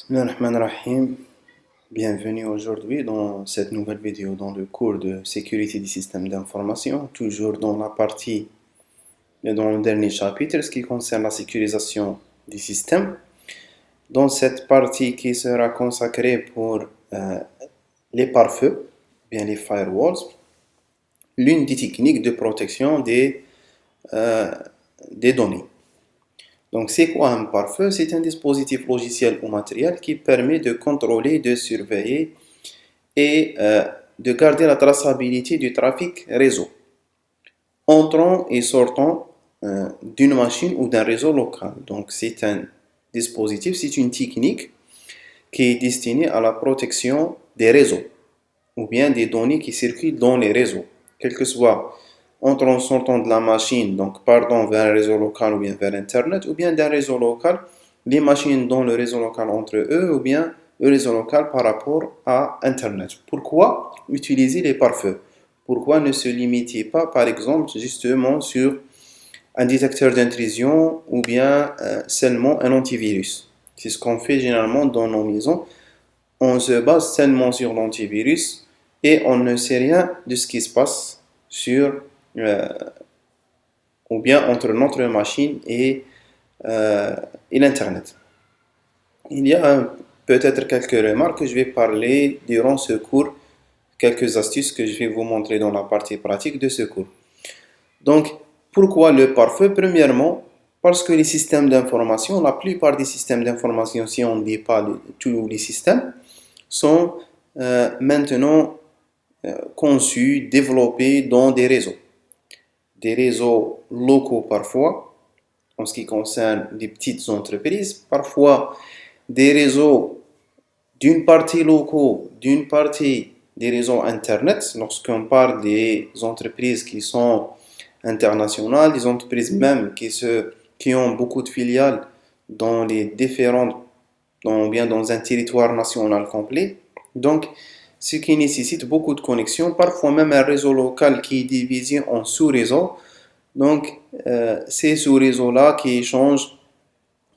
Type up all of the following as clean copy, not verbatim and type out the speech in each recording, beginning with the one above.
Bismillahirrahmanirrahim. Bienvenue aujourd'hui dans cette nouvelle vidéo dans le cours de sécurité des systèmes d'information, toujours dans la partie, dans le dernier chapitre, ce qui concerne la sécurisation des systèmes. Dans cette partie qui sera consacrée pour les pare-feux, bien les firewalls, l'une des techniques de protection des données. Donc, c'est quoi un pare-feu? C'est un dispositif logiciel ou matériel qui permet de contrôler, de surveiller et de garder la traçabilité du trafic réseau, entrant et sortant d'une machine ou d'un réseau local. Donc, c'est un dispositif, c'est une technique qui est destinée à la protection des réseaux ou bien des données qui circulent dans les réseaux, quel que soit entrant sortant de la machine, donc pardon, vers un réseau local ou bien vers Internet, ou bien d'un réseau local, les machines dans le réseau local entre eux, ou bien le réseau local par rapport à Internet. Pourquoi utiliser les pare-feux? Pourquoi ne se limiter pas, par exemple, justement sur un détecteur d'intrusion ou bien seulement un antivirus? C'est ce qu'on fait généralement dans nos maisons. On se base seulement sur l'antivirus et on ne sait rien de ce qui se passe sur ou bien entre notre machine et l'Internet. Il y a peut-être quelques remarques que je vais parler durant ce cours, quelques astuces que je vais vous montrer dans la partie pratique de ce cours. Donc, pourquoi le pare-feu? Premièrement, parce que les systèmes d'information, la plupart des systèmes d'information, si on ne dit pas tous les systèmes, sont maintenant conçus, développés dans des réseaux locaux parfois, en ce qui concerne des petites entreprises, parfois des réseaux d'une partie locaux, d'une partie des réseaux Internet, lorsqu'on parle des entreprises qui sont internationales, des entreprises même qui ont beaucoup de filiales dans les différentes, bien dans un territoire national complet. Donc, ce qui nécessite beaucoup de connexions, parfois même un réseau local qui est divisé en sous-réseaux. Donc, ces sous-réseaux-là qui échangent,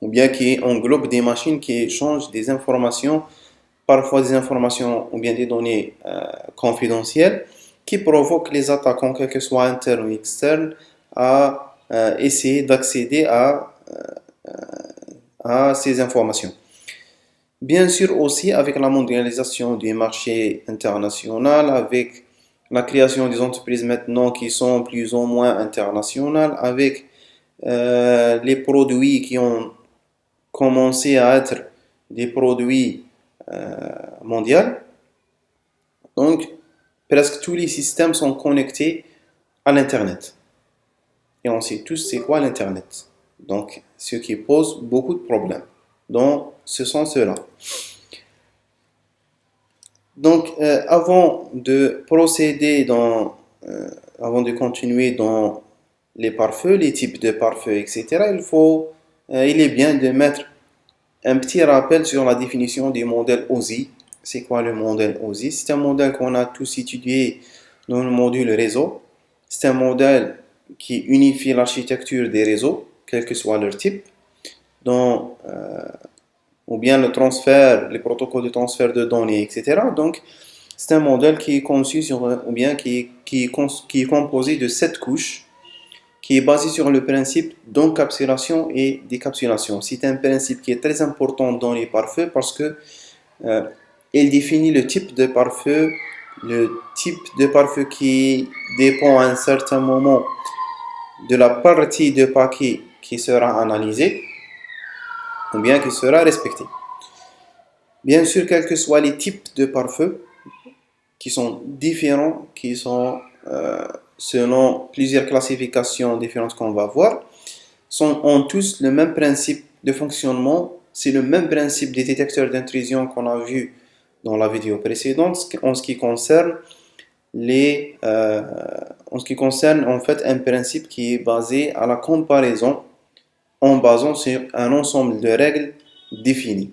ou bien qui englobent des machines qui échangent des informations, parfois des informations ou bien des données confidentielles, qui provoquent les attaquants, quels que soient internes ou externes, à essayer d'accéder à ces informations. Bien sûr aussi avec la mondialisation du marché international, avec la création des entreprises maintenant qui sont plus ou moins internationales, avec les produits qui ont commencé à être des produits mondiaux. Donc, presque tous les systèmes sont connectés à l'Internet. Et on sait tous c'est quoi l'Internet. Donc, ce qui pose beaucoup de problèmes dans ce sens-là. Donc, avant de procéder avant de continuer dans les pare-feux, les types de pare-feux, etc., il est bien de mettre un petit rappel sur la définition du modèle OSI. C'est quoi le modèle OSI? C'est un modèle qu'on a tous étudié dans le module réseau. C'est un modèle qui unifie l'architecture des réseaux, quel que soit leur type, ou bien le transfert, les protocoles de transfert de données, etc. Donc, c'est un modèle qui est conçu ou bien qui est composé de 7 couches, qui est basé sur le principe d'encapsulation et décapsulation. C'est un principe qui est très important dans les pare-feux parce que il définit le type de pare-feu qui dépend à un certain moment de la partie de paquet qui sera analysée ou bien qui sera respectée. Bien sûr, quels que soient les types de pare-feu qui sont différents, qui sont selon plusieurs classifications différentes qu'on va voir, ont tous le même principe de fonctionnement. C'est le même principe des détecteurs d'intrusion qu'on a vu dans la vidéo précédente en ce qui concerne en fait un principe qui est basé à la comparaison en basant sur un ensemble de règles définies.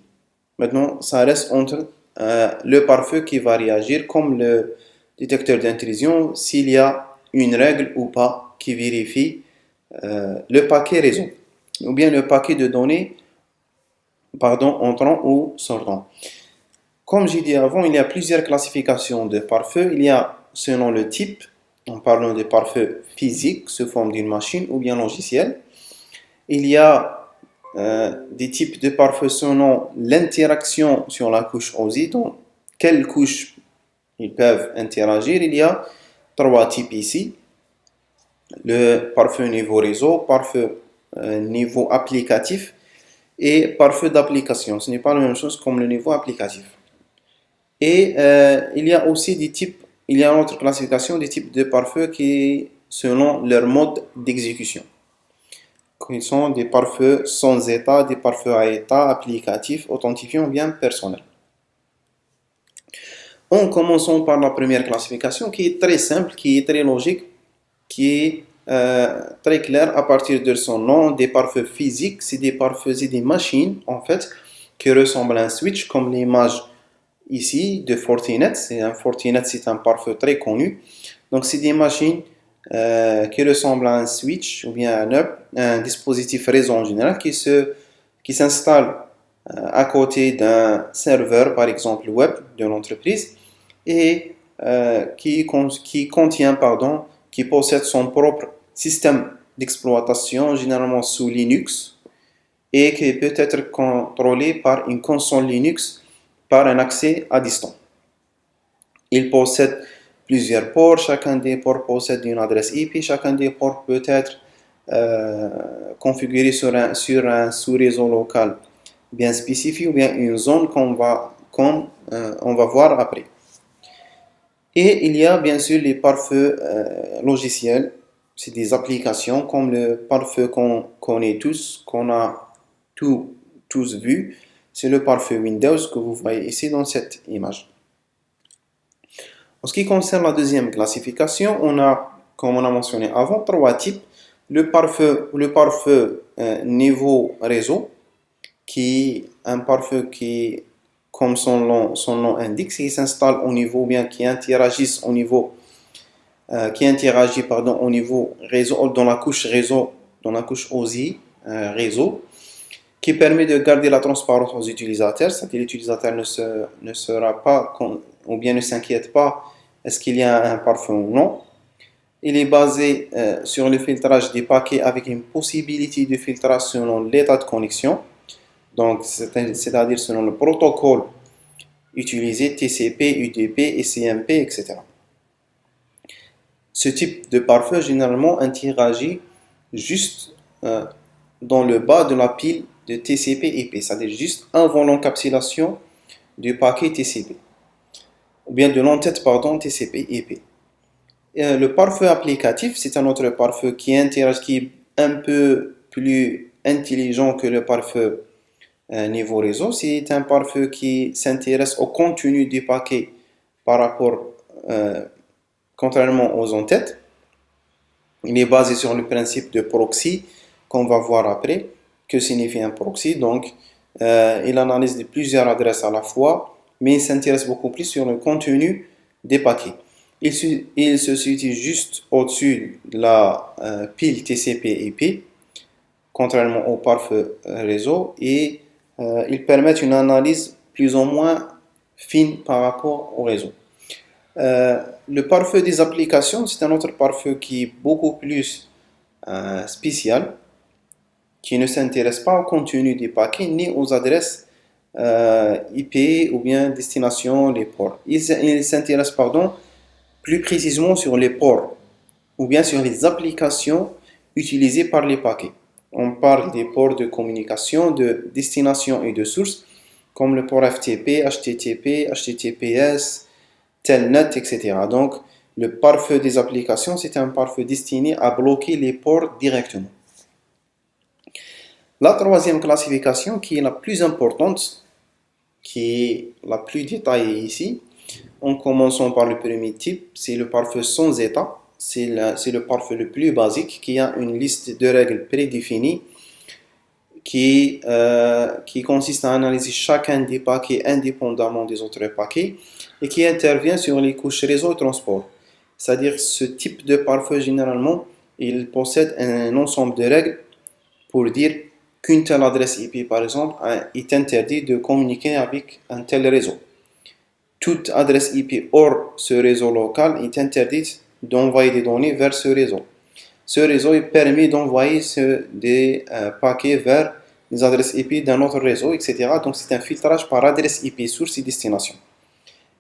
Maintenant, ça reste entre le pare-feu qui va réagir comme le détecteur d'intrusion s'il y a une règle ou pas qui vérifie le paquet réseau ou bien le paquet de données entrant ou sortant. Comme j'ai dit avant, il y a plusieurs classifications de pare-feu. Il y a selon le type, en parlant de pare-feu physique sous forme d'une machine ou bien logiciel. Il y a des types de pare-feu selon l'interaction sur la couche OSI, donc quelles couches ils peuvent interagir. Il y a 3 types ici. Le pare-feu niveau réseau, pare-feu niveau applicatif et pare-feu d'application. Ce n'est pas la même chose comme le niveau applicatif. Et il y a aussi des types, il y a une autre classification des types de pare-feu qui selon leur mode d'exécution. Ils sont des pare-feux sans état, des pare-feux à état, applicatifs, authentifiants ou bien personnels. En commençant par la première classification qui est très simple, qui est très logique, qui est très claire à partir de son nom. Des pare-feux physiques, c'est des pare-feux, c'est des machines en fait qui ressemblent à un switch comme l'image ici de Fortinet. Fortinet, c'est un pare-feu très connu. Donc c'est des machines qui ressemblent à un switch ou bien un dispositif réseau en général qui s'installe à côté d'un serveur, par exemple web de l'entreprise, et qui possède son propre système d'exploitation, généralement sous Linux, et qui peut être contrôlé par une console Linux par un accès à distance. Il possède plusieurs ports, chacun des ports possède une adresse IP, chacun des ports peut être configuré sur un sous-réseau local bien spécifique ou bien une zone qu'on va voir après. Et il y a bien sûr les pare-feux logiciels, c'est des applications comme le pare-feu qu'on connaît tous, qu'on a tous vu, c'est le pare-feu Windows que vous voyez ici dans cette image. En ce qui concerne la deuxième classification, on a, comme on a mentionné avant, 3 types. Le pare-feu niveau réseau, qui est un pare-feu qui, comme son nom indique, qui s'installe au niveau, bien qui interagit au niveau réseau, dans la couche réseau, dans la couche OSI réseau, qui permet de garder la transparence aux utilisateurs, c'est-à-dire l'utilisateur ne sera pas, ou bien ne s'inquiète pas, est-ce qu'il y a un pare-feu ou non. Il est basé sur le filtrage des paquets avec une possibilité de filtrage selon l'état de connexion, donc c'est-à-dire selon le protocole utilisé, TCP, UDP, SCMP, etc. Ce type de pare-feu généralement interagit juste dans le bas de la pile de TCP/IP, c'est-à-dire juste avant l'encapsulation du paquet TCP, ou bien de l'entête TCP/IP. Le pare-feu applicatif, c'est un autre pare-feu qui est un peu plus intelligent que le pare-feu niveau réseau. C'est un pare-feu qui s'intéresse au contenu du paquet par rapport, contrairement aux entêtes. Il est basé sur le principe de proxy qu'on va voir après. Que signifie un proxy? Donc, il analyse plusieurs adresses à la fois, mais il s'intéresse beaucoup plus sur le contenu des paquets. Il se situe juste au-dessus de la pile TCP/IP, contrairement au pare-feu réseau, et ils permettent une analyse plus ou moins fine par rapport au réseau. Le pare-feu des applications, c'est un autre pare-feu qui est beaucoup plus spécial, qui ne s'intéresse pas au contenu des paquets ni aux adresses IP ou bien destination, les ports. Il s'intéresse plus précisément sur les ports ou bien sur les applications utilisées par les paquets. On parle des ports de communication, de destination et de source, comme le port FTP, HTTP, HTTPS, Telnet, etc. Donc, le pare-feu des applications, c'est un pare-feu destiné à bloquer les ports directement. La troisième classification, qui est la plus importante, qui est la plus détaillée ici, en commençant par le premier type, c'est le pare-feu sans état. C'est le pare-feu le plus basique qui a une liste de règles prédéfinies qui consiste à analyser chacun des paquets indépendamment des autres paquets et qui intervient sur les couches réseau et transport. C'est-à-dire ce type de pare-feu généralement, il possède un ensemble de règles pour dire qu'une telle adresse IP, par exemple, est interdit de communiquer avec un tel réseau. Toute adresse IP hors ce réseau local est interdite d'envoyer des données vers ce réseau. Ce réseau permet d'envoyer des paquets vers les adresses IP d'un autre réseau, etc. Donc c'est un filtrage par adresse IP source et destination.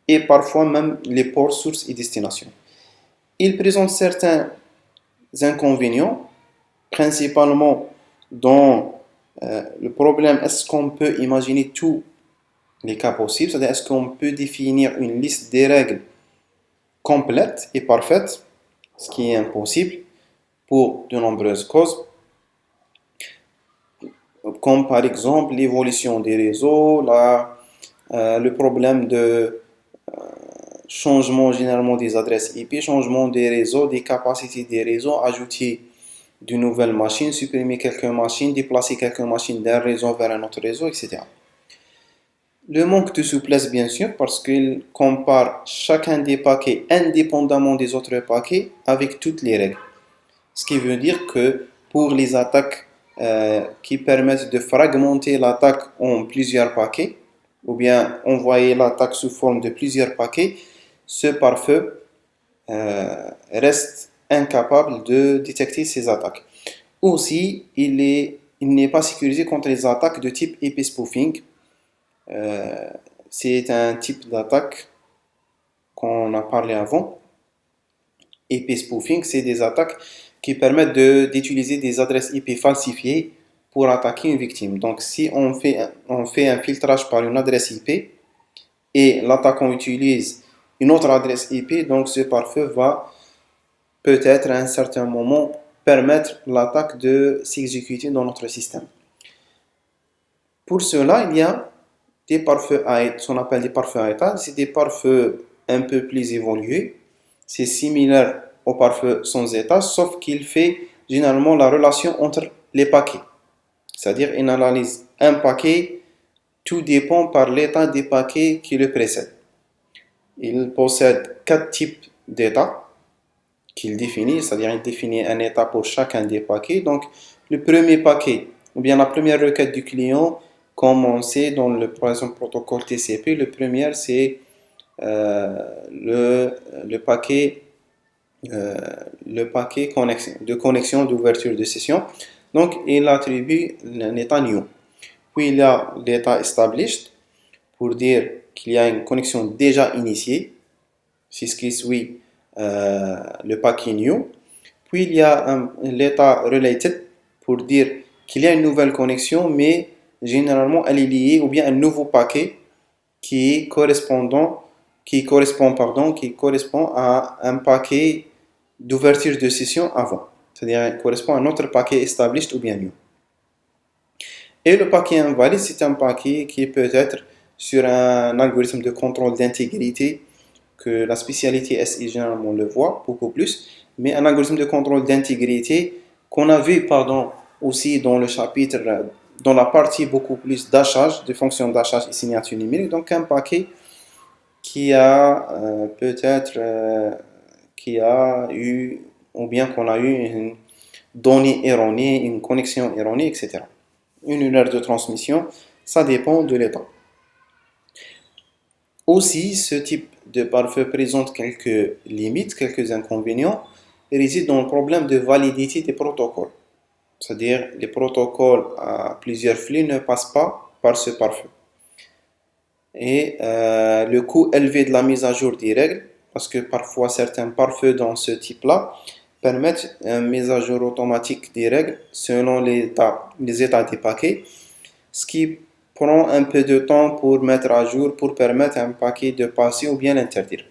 Et parfois même les ports source et destination. Il présente certains inconvénients, principalement dans le problème, est-ce qu'on peut imaginer tous les cas possibles, c'est-à-dire est-ce qu'on peut définir une liste des règles complète et parfaite, ce qui est impossible pour de nombreuses causes, comme par exemple l'évolution des réseaux, le problème de changement généralement des adresses IP, changement des réseaux, des capacités des réseaux, ajouter de nouvelles machines, supprimer quelques machines, déplacer quelques machines d'un réseau vers un autre réseau, etc. Le manque de souplesse, bien sûr, parce qu'il compare chacun des paquets indépendamment des autres paquets avec toutes les règles. Ce qui veut dire que pour les attaques qui permettent de fragmenter l'attaque en plusieurs paquets, ou bien envoyer l'attaque sous forme de plusieurs paquets, ce pare-feu reste incapable de détecter ces attaques. Aussi, il n'est pas sécurisé contre les attaques de type IP spoofing. C'est un type d'attaque qu'on a parlé avant. IP spoofing, c'est des attaques qui permettent d'utiliser des adresses IP falsifiées pour attaquer une victime. Donc, si on fait un filtrage par une adresse IP et l'attaquant utilise une autre adresse IP, donc ce pare-feu va peut-être à un certain moment permettre l'attaque de s'exécuter dans notre système. Pour cela, il y a des pare-feux ce qu'on appelle des pare-feux AETA, c'est des pare-feux un peu plus évolués. C'est similaire au pare-feu sans état, sauf qu'il fait généralement la relation entre les paquets. C'est-à-dire, il analyse un paquet, tout dépend par l'état des paquets qui le précèdent. Il possède 4 types d'états qu'il définit, c'est-à-dire il définit un état pour chacun des paquets. Donc, le premier paquet, ou bien la première requête du client, comme on sait dans le protocole TCP, le premier c'est le paquet de connexion d'ouverture de session. Donc, il attribue un état new. Puis, il y a l'état established pour dire qu'il y a une connexion déjà initiée. C'est ce qui suit le paquet new. Puis, il y a l'état related pour dire qu'il y a une nouvelle connexion, mais généralement, elle est liée ou bien un nouveau paquet qui correspond à un paquet d'ouverture de session avant. C'est-à-dire, il correspond à un autre paquet established ou bien new. Et le paquet invalide, c'est un paquet qui peut être sur un algorithme de contrôle d'intégrité que la spécialité SI généralement le voit beaucoup plus, mais un algorithme de contrôle d'intégrité qu'on a vu aussi dans le chapitre, dans la partie beaucoup plus d'achage, de fonctions d'achage et signature numérique, donc un paquet qui a qui a eu, ou bien qu'on a eu une donnée erronée, une connexion erronée, etc. Une heure de transmission, ça dépend de l'état. Aussi, ce type de pare-feu présente quelques limites, quelques inconvénients, et réside dans le problème de validité des protocoles. C'est-à-dire, les protocoles à plusieurs flux ne passent pas par ce pare-feu. Et le coût élevé de la mise à jour des règles, parce que parfois certains pare-feux dans ce type-là permettent une mise à jour automatique des règles selon les états des paquets, ce qui prend un peu de temps pour mettre à jour, pour permettre à un paquet de passer ou bien l'interdire.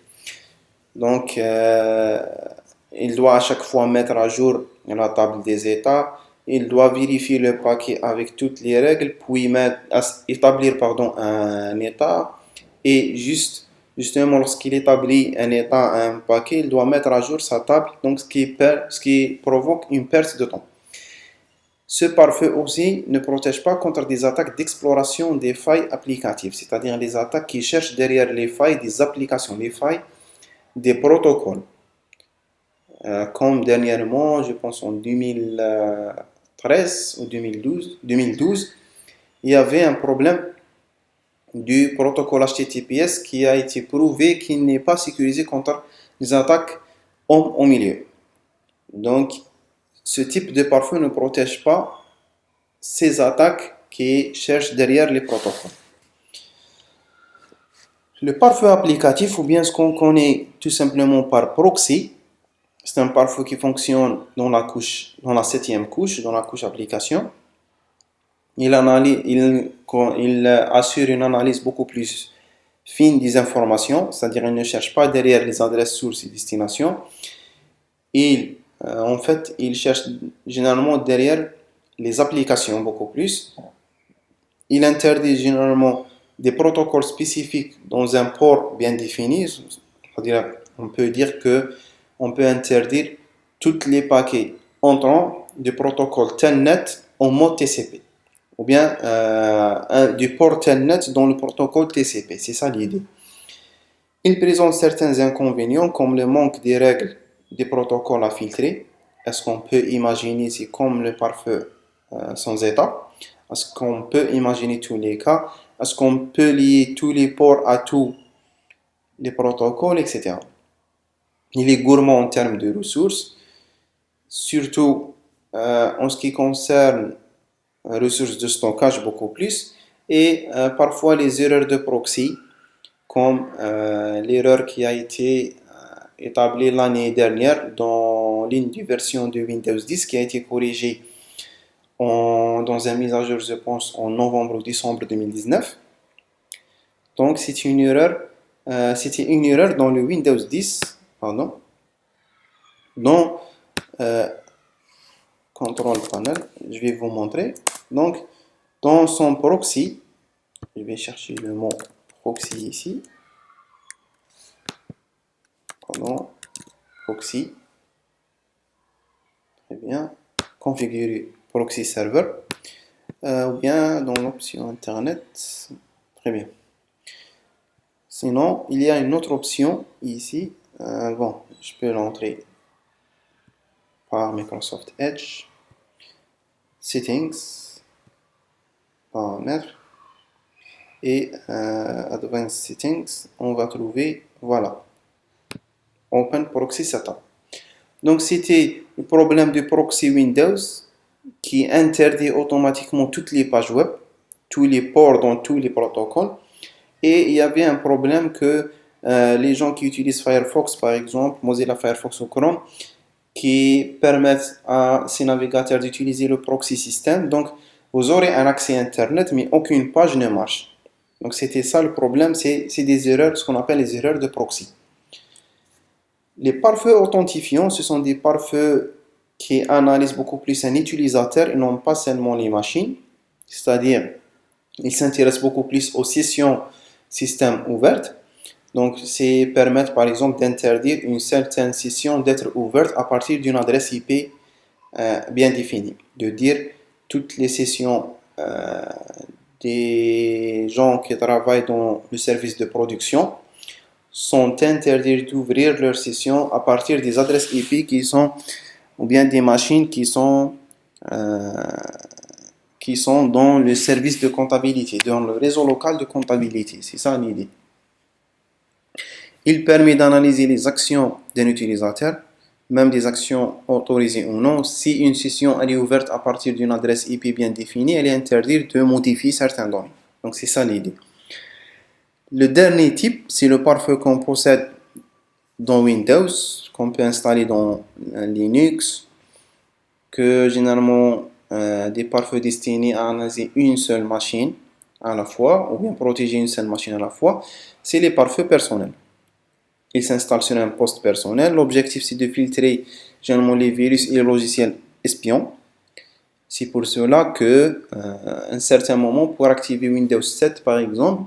Donc, il doit à chaque fois mettre à jour la table des états, il doit vérifier le paquet avec toutes les règles, puis établir un état, et justement lorsqu'il établit un état à un paquet, il doit mettre à jour sa table, donc ce qui provoque une perte de temps. Ce pare-feu aussi ne protège pas contre des attaques d'exploration des failles applicatives, c'est-à-dire les attaques qui cherchent derrière les failles des applications, les failles des protocoles. Comme dernièrement, je pense en 2013 2013 ou 2012, il y avait un problème du protocole HTTPS qui a été prouvé qu'il n'est pas sécurisé contre les attaques hommes au milieu. Donc, ce type de pare-feu ne protège pas ces attaques qui cherchent derrière les protocoles. Le pare-feu applicatif, ou bien ce qu'on connaît tout simplement par proxy, c'est un pare-feu qui fonctionne dans la 7e couche, dans la couche application. Il assure une analyse beaucoup plus fine des informations, c'est-à-dire il ne cherche pas derrière les adresses sources et destinations. En fait, il cherche généralement derrière les applications beaucoup plus. Il interdit généralement des protocoles spécifiques dans un port bien défini, c'est-à-dire on peut dire que on peut interdire tous les paquets entrant du protocole Telnet en mode TCP, ou bien du port Telnet dans le protocole TCP, c'est ça l'idée. Il présente certains inconvénients comme le manque des règles des protocoles à filtrer. Est-ce qu'on peut imaginer, c'est comme le pare-feu sans état? Est-ce qu'on peut imaginer tous les cas? Est-ce qu'on peut lier tous les ports à tous les protocoles, etc. Il est gourmand en termes de ressources, surtout en ce qui concerne ressources de stockage beaucoup plus, et parfois les erreurs de proxy, comme l'erreur qui a été établie l'année dernière dans l'une des versions de Windows 10 qui a été corrigée dans un mise à jour, je pense, en novembre ou décembre 2019. Donc, c'était une erreur dans le Windows 10, pardon, dans Control Panel. Je vais vous montrer. Donc, dans son proxy, je vais chercher le mot proxy ici. Pardon, proxy. Très bien. Configurer proxy server. Ou bien dans l'option Internet. Très bien. Sinon, il y a une autre option ici. Bon, je peux l'entrer par Microsoft Edge. Settings. Paramètres. Et Advanced Settings. On va trouver, voilà, Open Proxy Setup. Donc, c'était le problème du proxy Windows qui interdit automatiquement toutes les pages web, tous les ports dans tous les protocoles. Et il y avait un problème que les gens qui utilisent Firefox, par exemple, Mozilla Firefox ou Chrome, qui permettent à ces navigateurs d'utiliser le proxy système. Donc, vous aurez un accès Internet, mais aucune page ne marche. Donc, c'était ça le problème, c'est des erreurs, ce qu'on appelle les erreurs de proxy. Les pare-feux authentifiants, ce sont des pare-feux qui analysent beaucoup plus un utilisateur et non pas seulement les machines. C'est-à-dire, ils s'intéressent beaucoup plus aux sessions système ouvertes. Donc, c'est permettre par exemple d'interdire une certaine session d'être ouverte à partir d'une adresse IP bien définie. De dire toutes les sessions des gens qui travaillent dans le service de production sont interdits d'ouvrir leurs sessions à partir des adresses IP qui sont, ou bien des machines qui sont dans le service de comptabilité, dans le réseau local de comptabilité. C'est ça l'idée. Il permet d'analyser les actions d'un utilisateur, même des actions autorisées ou non. Si une session elle est ouverte à partir d'une adresse IP bien définie, elle est interdite de modifier certaines données. Donc c'est ça l'idée. Le dernier type, c'est le pare-feu qu'on possède dans Windows, qu'on peut installer dans Linux, que généralement des pare-feux destinés à analyser une seule machine à la fois, ou bien protéger une seule machine à la fois, c'est les pare-feux personnels. Ils s'installent sur un poste personnel. L'objectif, c'est de filtrer généralement les virus et les logiciels espions. C'est pour cela que, à un certain moment, pour activer Windows 7 par exemple,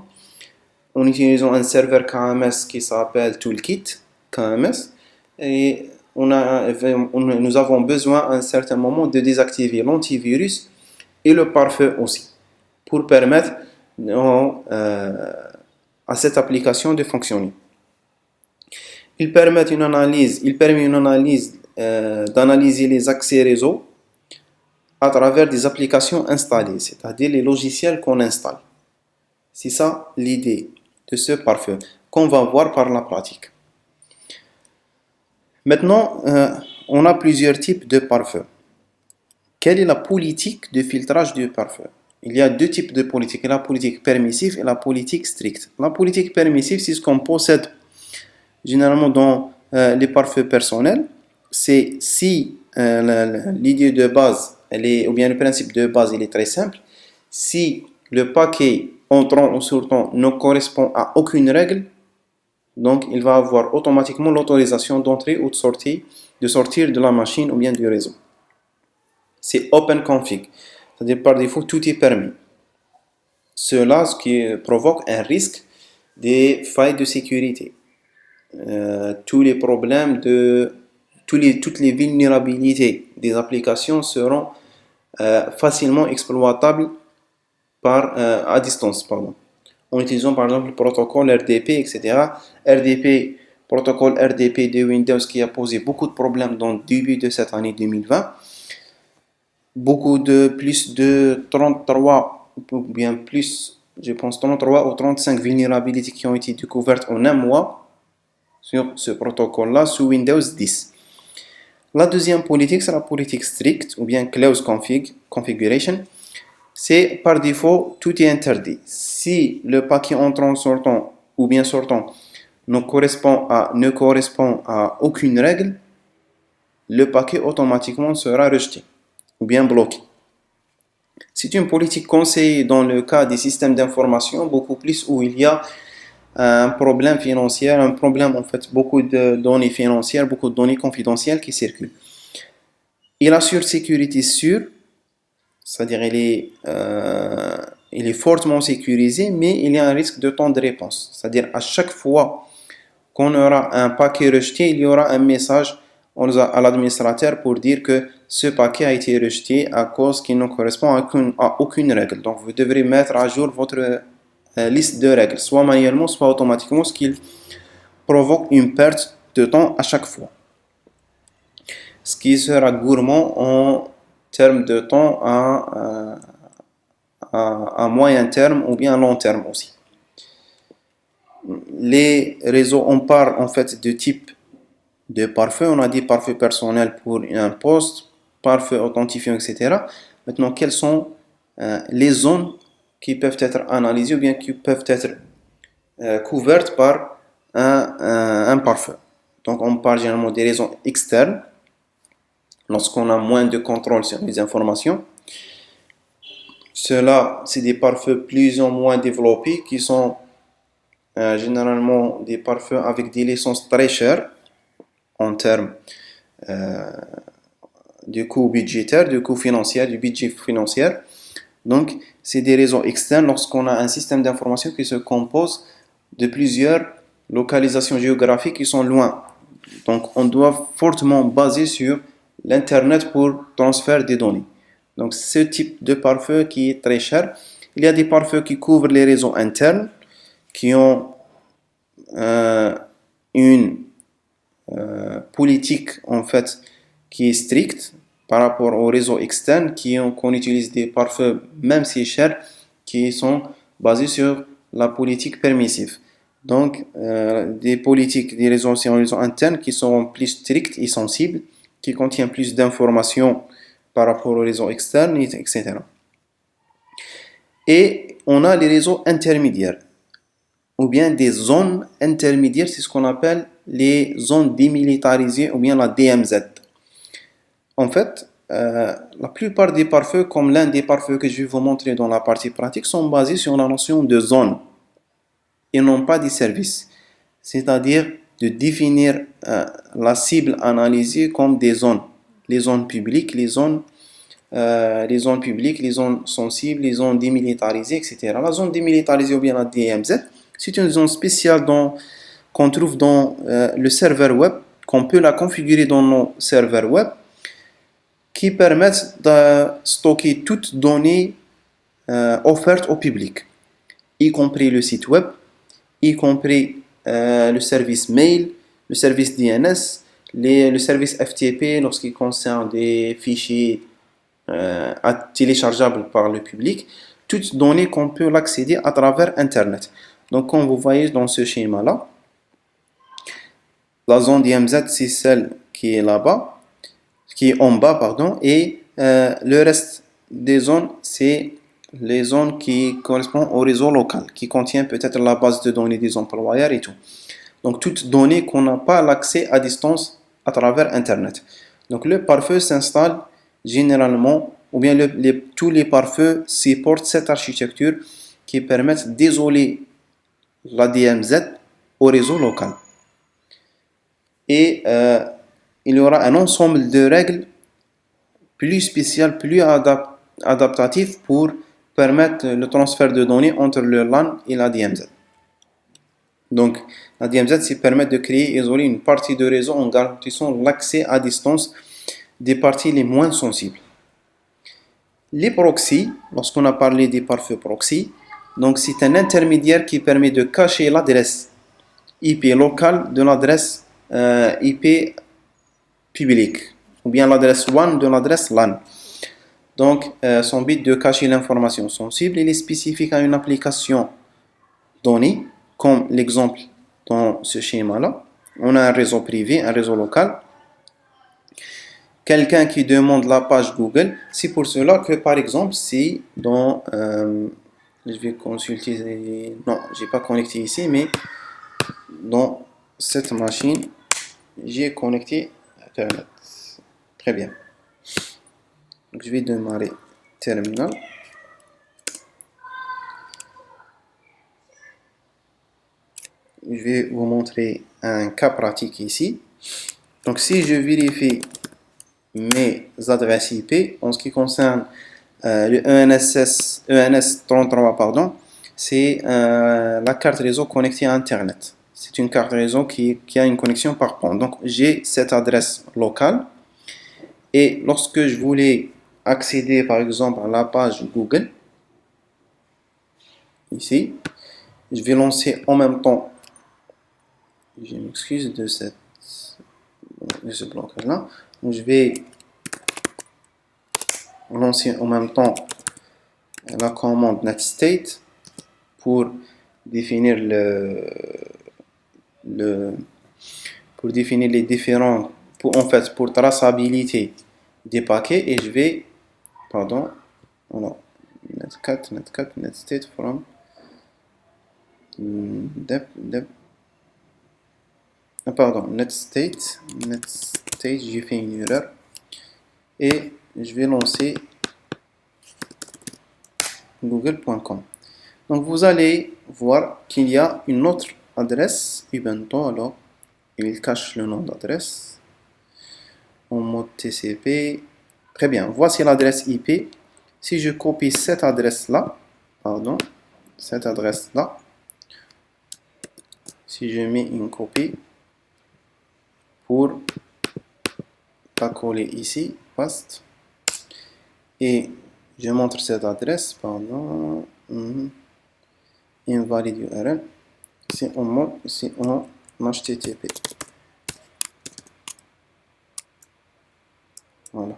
en utilisant un serveur KMS qui s'appelle Toolkit KMS, et nous avons besoin à un certain moment de désactiver l'antivirus et le pare-feu aussi, pour permettre à cette application de fonctionner. Il permet une analyse d'analyser les accès réseau à travers des applications installées, c'est-à-dire les logiciels qu'on installe. C'est ça l'idée de ce pare-feu qu'on va voir par la pratique. Maintenant, on a plusieurs types de pare-feu. Quelle est la politique de filtrage du pare-feu? Il y a deux types de politique, la politique permissive et la politique stricte. La politique permissive, c'est ce qu'on possède généralement dans les pare-feux personnels. C'est si l'idée de base, ou bien le principe de base, il est très simple. Si le paquet entrant ou sortant ne correspond à aucune règle, donc il va avoir automatiquement l'autorisation d'entrer ou de sortir de la machine ou bien du réseau. C'est open config, c'est-à-dire par défaut tout est permis. Cela, ce qui provoque un risque des failles de sécurité. Tous les problèmes toutes les vulnérabilités des applications seront facilement exploitables à distance, en utilisant par exemple le protocole RDP, etc. Protocole RDP de Windows qui a posé beaucoup de problèmes dans le début de cette année 2020. Plus de 33, ou bien plus, je pense 33 ou 35 vulnérabilités qui ont été découvertes en un mois sur ce protocole-là sous Windows 10. La deuxième politique, c'est la politique stricte ou bien close configuration. C'est par défaut, tout est interdit. Si le paquet entrant, sortant ou bien sortant ne correspond à aucune règle, le paquet automatiquement sera rejeté ou bien bloqué. C'est une politique conseillée dans le cas des systèmes d'information, beaucoup plus où il y a un problème financier, un problème en fait, beaucoup de données financières, beaucoup de données confidentielles qui circulent. Il assure sécurité sûre, c'est-à-dire il est fortement sécurisé, mais il y a un risque de temps de réponse. C'est-à-dire à chaque fois qu'on aura un paquet rejeté, il y aura un message à l'administrateur pour dire que ce paquet a été rejeté à cause qu'il ne correspond à aucune règle. Donc vous devrez mettre à jour votre liste de règles, soit manuellement, soit automatiquement, ce qui provoque une perte de temps à chaque fois. Ce qui sera gourmand en termes de temps à moyen terme ou bien à long terme aussi. Les réseaux, on parle en fait de type de pare-feu. On a dit pare-feu personnel pour un poste, pare-feu authentifiant, etc. Maintenant, quelles sont les zones qui peuvent être analysées ou bien qui peuvent être couvertes par un pare-feu? Donc, on parle généralement des réseaux externes, lorsqu'on a moins de contrôle sur les informations. Cela, c'est des pare-feux plus ou moins développés qui sont généralement des pare-feux avec des licences très chères en termes du coût budgétaire, du coût financier, du budget financier. Donc, c'est des réseaux externes lorsqu'on a un système d'information qui se compose de plusieurs localisations géographiques qui sont loin. Donc, on doit fortement baser sur l'Internet pour transfert des données. Donc, ce type de pare-feu qui est très cher. Il y a des pare-feux qui couvrent les réseaux internes, qui ont une politique en fait qui est stricte par rapport aux réseaux externes qu'on utilise des pare-feux même si chers qui sont basés sur la politique permissive. Donc des politiques des réseaux internes qui sont plus strictes et sensibles, qui contiennent plus d'informations par rapport aux réseaux externes, etc. Et on a les réseaux intermédiaires ou bien des zones intermédiaires, c'est ce qu'on appelle les zones démilitarisées ou bien la DMZ. En fait, la plupart des pare-feux, comme l'un des pare-feux que je vais vous montrer dans la partie pratique, sont basés sur la notion de zone et non pas des services. C'est-à-dire de définir la cible analysée comme des zones. Les zones publiques, les zones publiques, les zones sensibles, les zones démilitarisées, etc. La zone démilitarisée ou bien la DMZ, c'est une zone spéciale qu'on trouve dans le serveur web, qu'on peut la configurer dans nos serveurs web, qui permettent de stocker toutes données offertes au public, y compris le site web, y compris le service mail, le service DNS, le service FTP lorsqu'il concerne des fichiers téléchargeable par le public, toutes données qu'on peut l'accéder à travers Internet. Donc, comme vous voyez dans ce schéma-là, la zone DMZ, c'est celle qui est là-bas, qui est en bas, pardon, et le reste des zones, c'est les zones qui correspondent au réseau local, qui contient peut-être la base de données des employeurs et tout. Donc, toutes données qu'on n'a pas l'accès à distance à travers Internet. Donc, le pare-feu s'installe généralement, ou bien tous les pare-feux supportent cette architecture qui permettent d'isoler la DMZ au réseau local. Et il y aura un ensemble de règles plus spéciales, plus adaptatives pour permettre le transfert de données entre le LAN et la DMZ. Donc, la DMZ permet de créer et isoler une partie de réseau en garantissant l'accès à distance des parties les moins sensibles. Les proxys, lorsqu'on a parlé des pare-feux proxy, donc c'est un intermédiaire qui permet de cacher l'adresse IP locale de l'adresse IP publique, ou bien l'adresse WAN de l'adresse LAN. Donc, son but de cacher l'information sensible, il est spécifique à une application donnée, comme l'exemple dans ce schéma-là. On a un réseau privé, un réseau local. Quelqu'un qui demande la page Google, c'est pour cela que, par exemple, si dans... je vais consulter... Non, je n'ai pas connecté ici, mais dans cette machine, j'ai connecté Internet. Très bien. Donc, je vais démarrer terminal. Je vais vous montrer un cas pratique ici. Donc, si je vérifie mes adresses IP, en ce qui concerne le ENS33, pardon, c'est la carte réseau connectée à Internet. C'est une carte réseau qui a une connexion par pont. Donc, j'ai cette adresse locale. Et lorsque je voulais accéder, par exemple, à la page Google, ici, je vais lancer en même temps, je m'excuse de ce blocage-là, je vais lancer en même temps la commande netstate pour définir pour définir les différents, pour traçabilité des paquets, et je vais, pardon, alors, netcat netstate from pardon, netstate, j'ai fait une erreur, et je vais lancer google.com. Donc vous allez voir qu'il y a une autre adresse Ubuntu. Alors il cache le nom d'adresse en mode TCP. Très bien, voici l'adresse IP. Si je copie cette adresse là, si je mets une copie pour la coller ici, paste, et je montre cette adresse, pardon, invalide URL, c'est en HTTP. Voilà.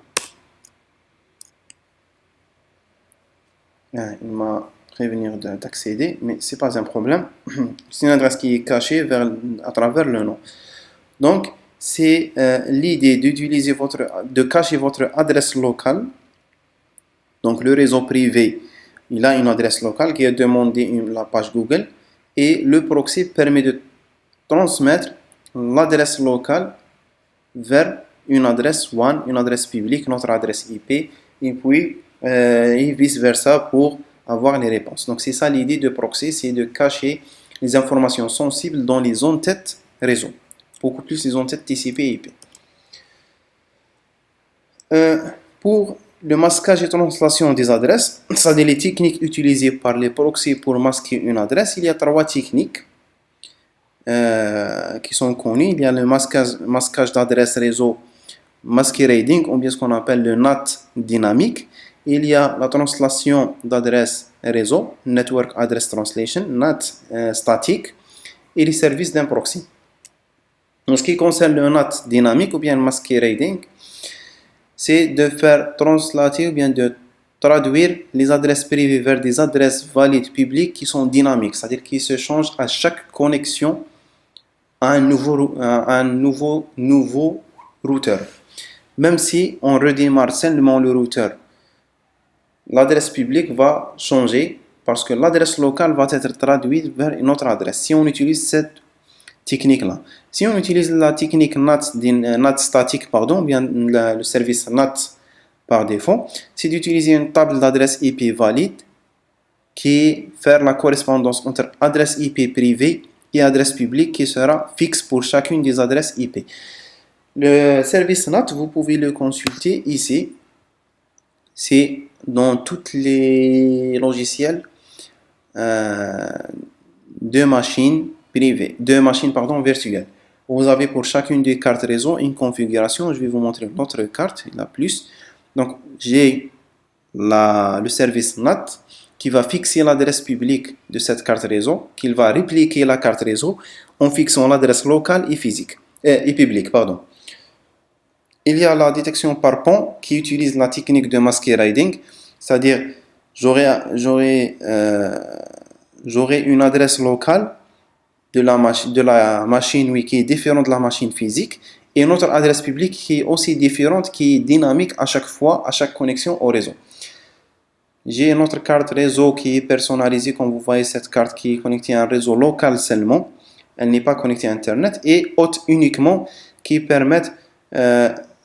Il m'a prévenu d'accéder, mais c'est pas un problème. C'est une adresse qui est cachée à travers le nom. Donc, c'est l'idée d'utiliser de cacher votre adresse locale. Donc, le réseau privé, il a une adresse locale qui a demandé la page Google, et le proxy permet de transmettre l'adresse locale vers une adresse WAN, une adresse publique, notre adresse IP, et puis et vice-versa pour avoir les réponses. Donc, c'est ça l'idée de proxy, c'est de cacher les informations sensibles dans les en-têtes réseau. Beaucoup plus les en-têtes TCP et IP. Pour le masquage et translation des adresses, c'est-à-dire les techniques utilisées par les proxys pour masquer une adresse, il y a 3 techniques qui sont connues. Il y a le masquage d'adresse réseau masquerading, ou bien ce qu'on appelle le NAT dynamique. Il y a la translation d'adresse réseau, Network Address Translation, NAT statique, et les services d'un proxy. En ce qui concerne le NAT dynamique ou bien le masquerading, c'est de faire translater ou bien de traduire les adresses privées vers des adresses valides publiques qui sont dynamiques, c'est-à-dire qui se changent à chaque connexion à un nouveau routeur. Même si on redémarre seulement le routeur, l'adresse publique va changer parce que l'adresse locale va être traduite vers une autre adresse si on utilise cette technique-là. Si on utilise la technique NAT statique, pardon, bien le service NAT par défaut, c'est d'utiliser une table d'adresse IP valide qui fait la correspondance entre adresse IP privée et adresse publique qui sera fixe pour chacune des adresses IP. Le service NAT, vous pouvez le consulter ici. C'est dans tous les logiciels de machines privées, virtuelles. Vous avez pour chacune des cartes réseau une configuration. Je vais vous montrer une autre carte, la plus. Donc, j'ai le service NAT qui va fixer l'adresse publique de cette carte réseau, qui va répliquer la carte réseau en fixant l'adresse locale et publique. Pardon. Il y a la détection par pont qui utilise la technique de masquerading, c'est-à-dire j'aurai une adresse locale de la machine qui est différente de la machine physique et une autre adresse publique qui est aussi différente, qui est dynamique à chaque fois, à chaque connexion au réseau. J'ai une autre carte réseau qui est personnalisée, comme vous voyez cette carte qui est connectée à un réseau local seulement, elle n'est pas connectée à Internet, et haute uniquement qui permettent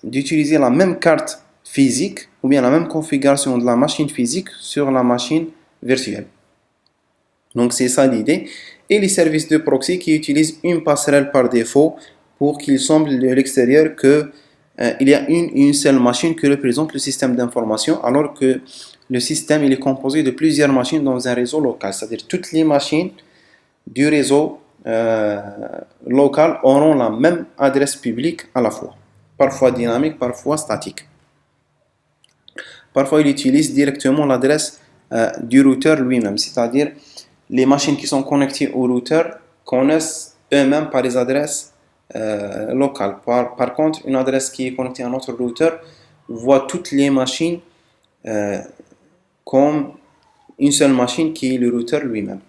d'utiliser la même carte physique ou bien la même configuration de la machine physique sur la machine virtuelle. Donc c'est ça l'idée. Et les services de proxy qui utilisent une passerelle par défaut pour qu'il semble de l'extérieur que il y a une seule machine qui représente le système d'information, alors que le système il est composé de plusieurs machines dans un réseau local, c'est-à-dire toutes les machines du réseau local auront la même adresse publique à la fois, parfois dynamique, parfois statique. Parfois il utilise directement l'adresse du routeur lui-même, c'est-à-dire les machines qui sont connectées au routeur connaissent eux-mêmes par les adresses locales. Par contre, une adresse qui est connectée à notre routeur voit toutes les machines comme une seule machine qui est le routeur lui-même.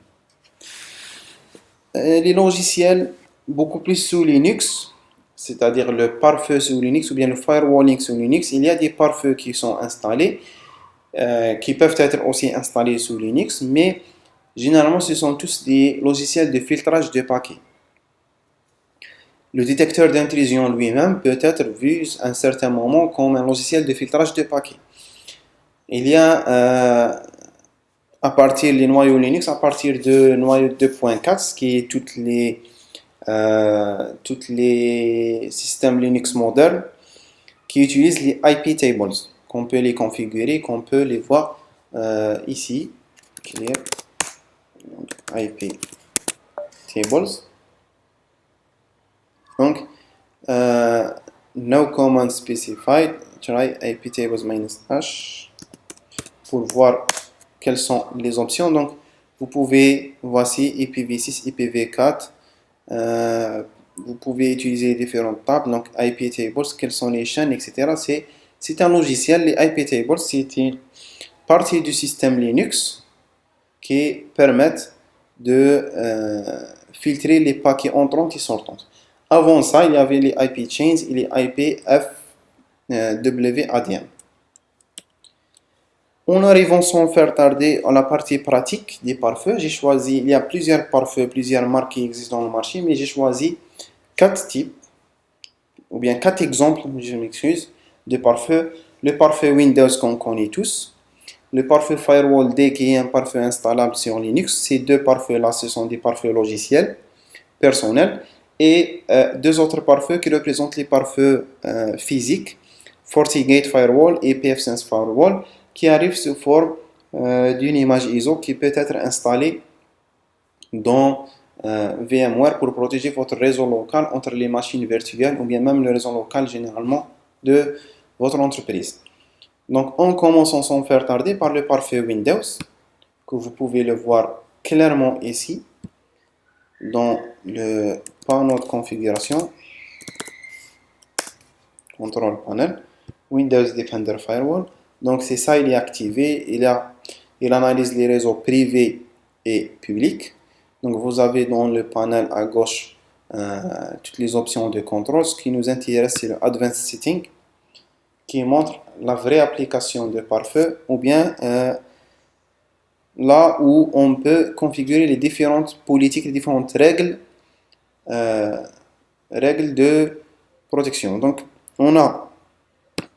Les logiciels beaucoup plus sous Linux, c'est-à-dire le pare-feu sous Linux ou bien le firewalling sous Linux, il y a des pare-feux qui sont installés, qui peuvent être aussi installés sous Linux, mais généralement ce sont tous des logiciels de filtrage de paquets. Le détecteur d'intrusion lui-même peut être vu à un certain moment comme un logiciel de filtrage de paquets. Il y a à partir des noyaux Linux, à partir de noyau 2.4, ce qui est tous les systèmes Linux modernes qui utilisent les IP tables, qu'on peut les configurer, qu'on peut les voir ici. Clear IP tables. Donc, no command specified, try IP tables -h pour voir quelles sont les options. Donc, vous pouvez, voici IPv6, IPv4. Vous pouvez utiliser différentes tables, donc IP tables, quelles sont les chaînes, etc. C'est un logiciel, les IP tables, c'est une partie du système Linux qui permettent de filtrer les paquets entrants et sortants. Avant ça, il y avait les IP chains et les IP FWADM. En arrivant sans faire tarder à la partie pratique des pare-feux, j'ai choisi, il y a plusieurs pare-feux, plusieurs marques qui existent dans le marché, mais j'ai choisi 4 types, ou bien 4 exemples, je m'excuse, de pare-feux. Le pare-feu Windows qu'on connaît tous, le pare-feu Firewall D qui est un pare-feu installable sur Linux. Ces deux pare-feux-là, ce sont des pare-feux logiciels, personnels, et deux autres pare-feux qui représentent les pare-feux physiques, FortiGate Firewall et pfSense Firewall, qui arrivent sous forme d'une image ISO qui peut être installée dans VMware pour protéger votre réseau local entre les machines virtuelles ou bien même le réseau local généralement de votre entreprise. Donc en commençant sans faire tarder par le pare-feu Windows, que vous pouvez le voir clairement ici dans le panneau de configuration, contrôle panel. Windows Defender Firewall. Donc c'est ça, il est activé, il analyse les réseaux privés et publics. Donc vous avez dans le panel à gauche toutes les options de contrôle. Ce qui nous intéresse, c'est le Advanced Setting qui montre la vraie application de pare-feu ou bien là où on peut configurer les différentes politiques, les différentes règles de protection. Donc on a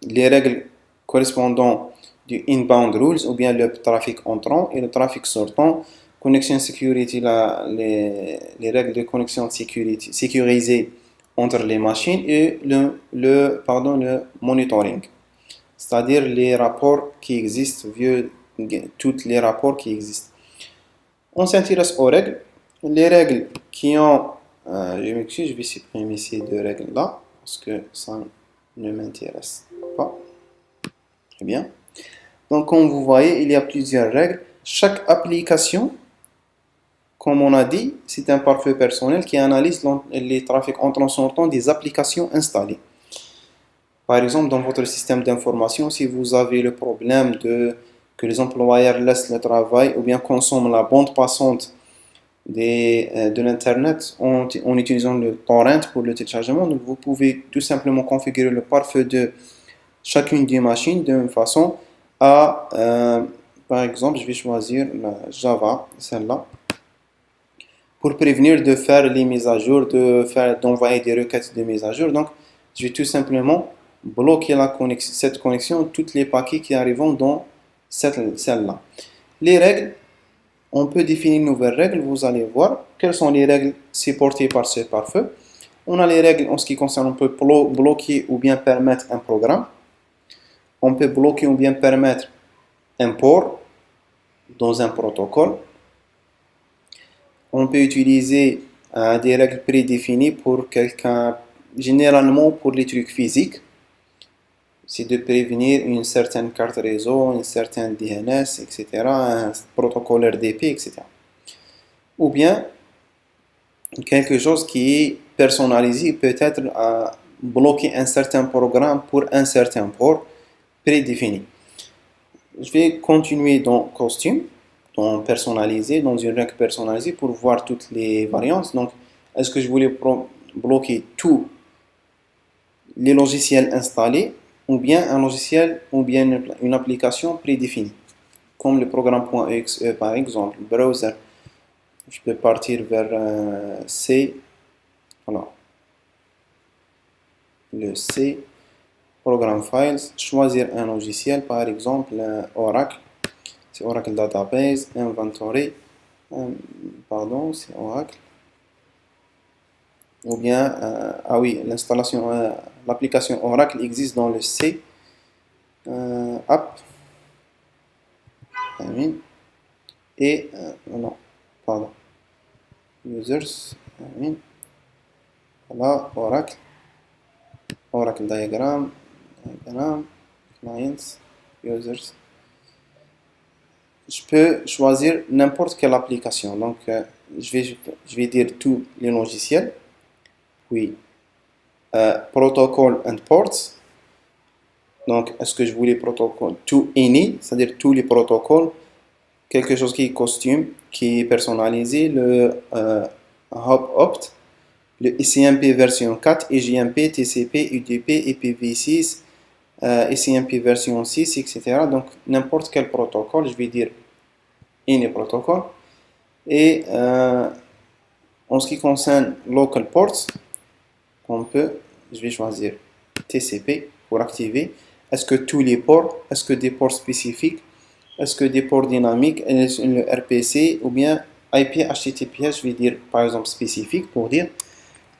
les règles correspondant du inbound rules ou bien le trafic entrant et le trafic sortant. Connection security, les règles de connexion sécurisée entre les machines et le monitoring, c'est-à-dire les rapports qui existent, tous les rapports qui existent. On s'intéresse aux règles. Les règles qui ont, je m'excuse, je vais supprimer ces deux règles là parce que ça ne m'intéresse pas. Très bien. Donc, comme vous voyez, il y a plusieurs règles. Chaque application, comme on a dit, c'est un pare-feu personnel qui analyse les trafics entrants-sortants des applications installées. Par exemple, dans votre système d'information, si vous avez le problème que les employeurs laissent le travail ou bien consomment la bande passante de l'Internet en utilisant le torrent pour le téléchargement, donc vous pouvez tout simplement configurer le pare-feu de chacune des machines de même façon à, par exemple, je vais choisir la Java, celle-là, pour prévenir de faire les mises à jour, d'envoyer des requêtes de mise à jour. Donc, je vais tout simplement bloquer cette connexion, tous les paquets qui arrivent dans celle-là. Les règles, on peut définir une nouvelle règle, vous allez voir quelles sont les règles supportées par ce pare-feu. On a les règles en ce qui concerne, on peut bloquer ou bien permettre un programme. On peut bloquer ou bien permettre un port dans un protocole. On peut utiliser des règles prédéfinies pour quelqu'un, généralement pour les trucs physiques. C'est de prévenir une certaine carte réseau, une certaine DNS, etc., un protocole RDP, etc. Ou bien quelque chose qui est personnalisé, peut-être à bloquer un certain programme pour un certain port prédéfini. Je vais continuer dans costume, dans personnalisé, dans une règle personnalisée pour voir toutes les variantes. Donc, est-ce que je voulais bloquer tous les logiciels installés ou bien un logiciel ou bien une application prédéfinie, comme le programme.exe par exemple, le browser. Je peux partir vers C, voilà, le C, Program Files, choisir un logiciel, par exemple Oracle, c'est Oracle Database, Inventory, pardon, c'est Oracle, ou bien, ah oui, l'installation, l'application Oracle existe dans le C, App, et, non, pardon, Users, voilà, Oracle Diagram, Clients, Users. Je peux choisir n'importe quelle application. Donc, je vais dire tous les logiciels. Puis, Protocol and Ports. Donc, est-ce que je voulais protocole to any, c'est-à-dire tous les protocoles, quelque chose qui est costume, qui est personnalisé, le hop-opt, le ICMP version 4, EJMP, TCP, UDP, IPv6, ICMP version 6, etc. Donc, n'importe quel protocole, je vais dire any protocole. Et en ce qui concerne local ports, je vais choisir TCP pour activer. Est-ce que tous les ports, est-ce que des ports spécifiques, est-ce que des ports dynamiques, le RPC ou bien IP HTTPS, je vais dire par exemple spécifique pour dire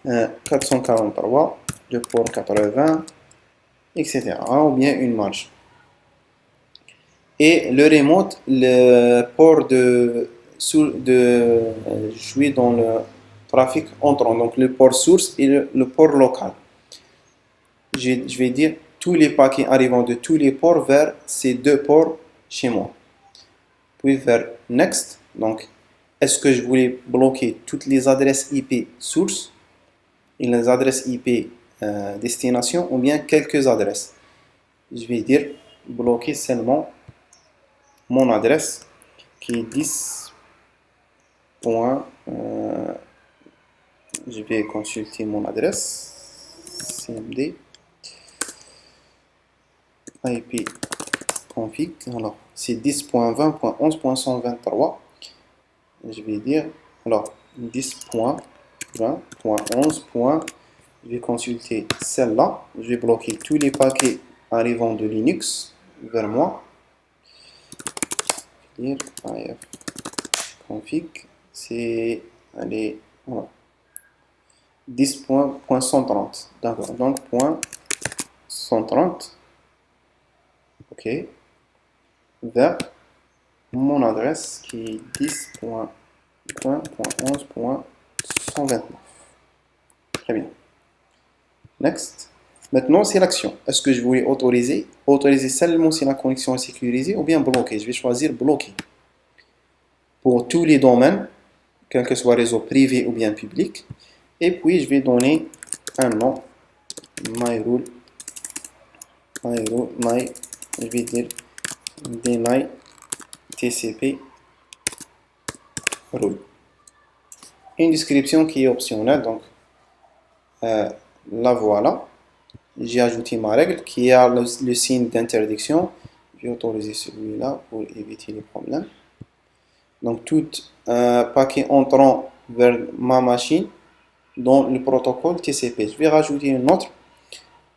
443, le port 80, etc. Ou bien une marge. Et le remote, le port de jouer dans le trafic entrant, donc le port source et le port local. Je vais dire tous les paquets arrivant de tous les ports vers ces deux ports chez moi. Puis vers Next, donc est-ce que je voulais bloquer toutes les adresses IP source et les adresses IP destination ou bien quelques adresses. je vais dire bloquer seulement mon adresse qui est 10. Je vais consulter mon adresse cmd IP config. Alors, c'est 10.20.11.123. Je vais dire, alors, 10.20.11. Je vais consulter celle-là. Je vais bloquer tous les paquets arrivant de Linux vers moi. Dire if config, c'est, allez, voilà, 10.130. D'accord, donc point 130. OK. Vers mon adresse qui est 10.11.129. Très bien. Next. Maintenant, c'est l'action. Est-ce que je voulais autoriser? Autoriser seulement si la connexion est sécurisée ou bien bloquer. Je vais choisir bloquer. Pour tous les domaines, quel que soit réseau privé ou bien public. Et puis, je vais donner un nom. My, je vais dire deny TCP rule. Une description qui est optionnelle, donc la voilà. J'ai ajouté ma règle qui a le signe d'interdiction. Je vais autoriser celui-là pour éviter les problèmes. Donc, tout paquet entrant vers ma machine dans le protocole TCP. Je vais rajouter une autre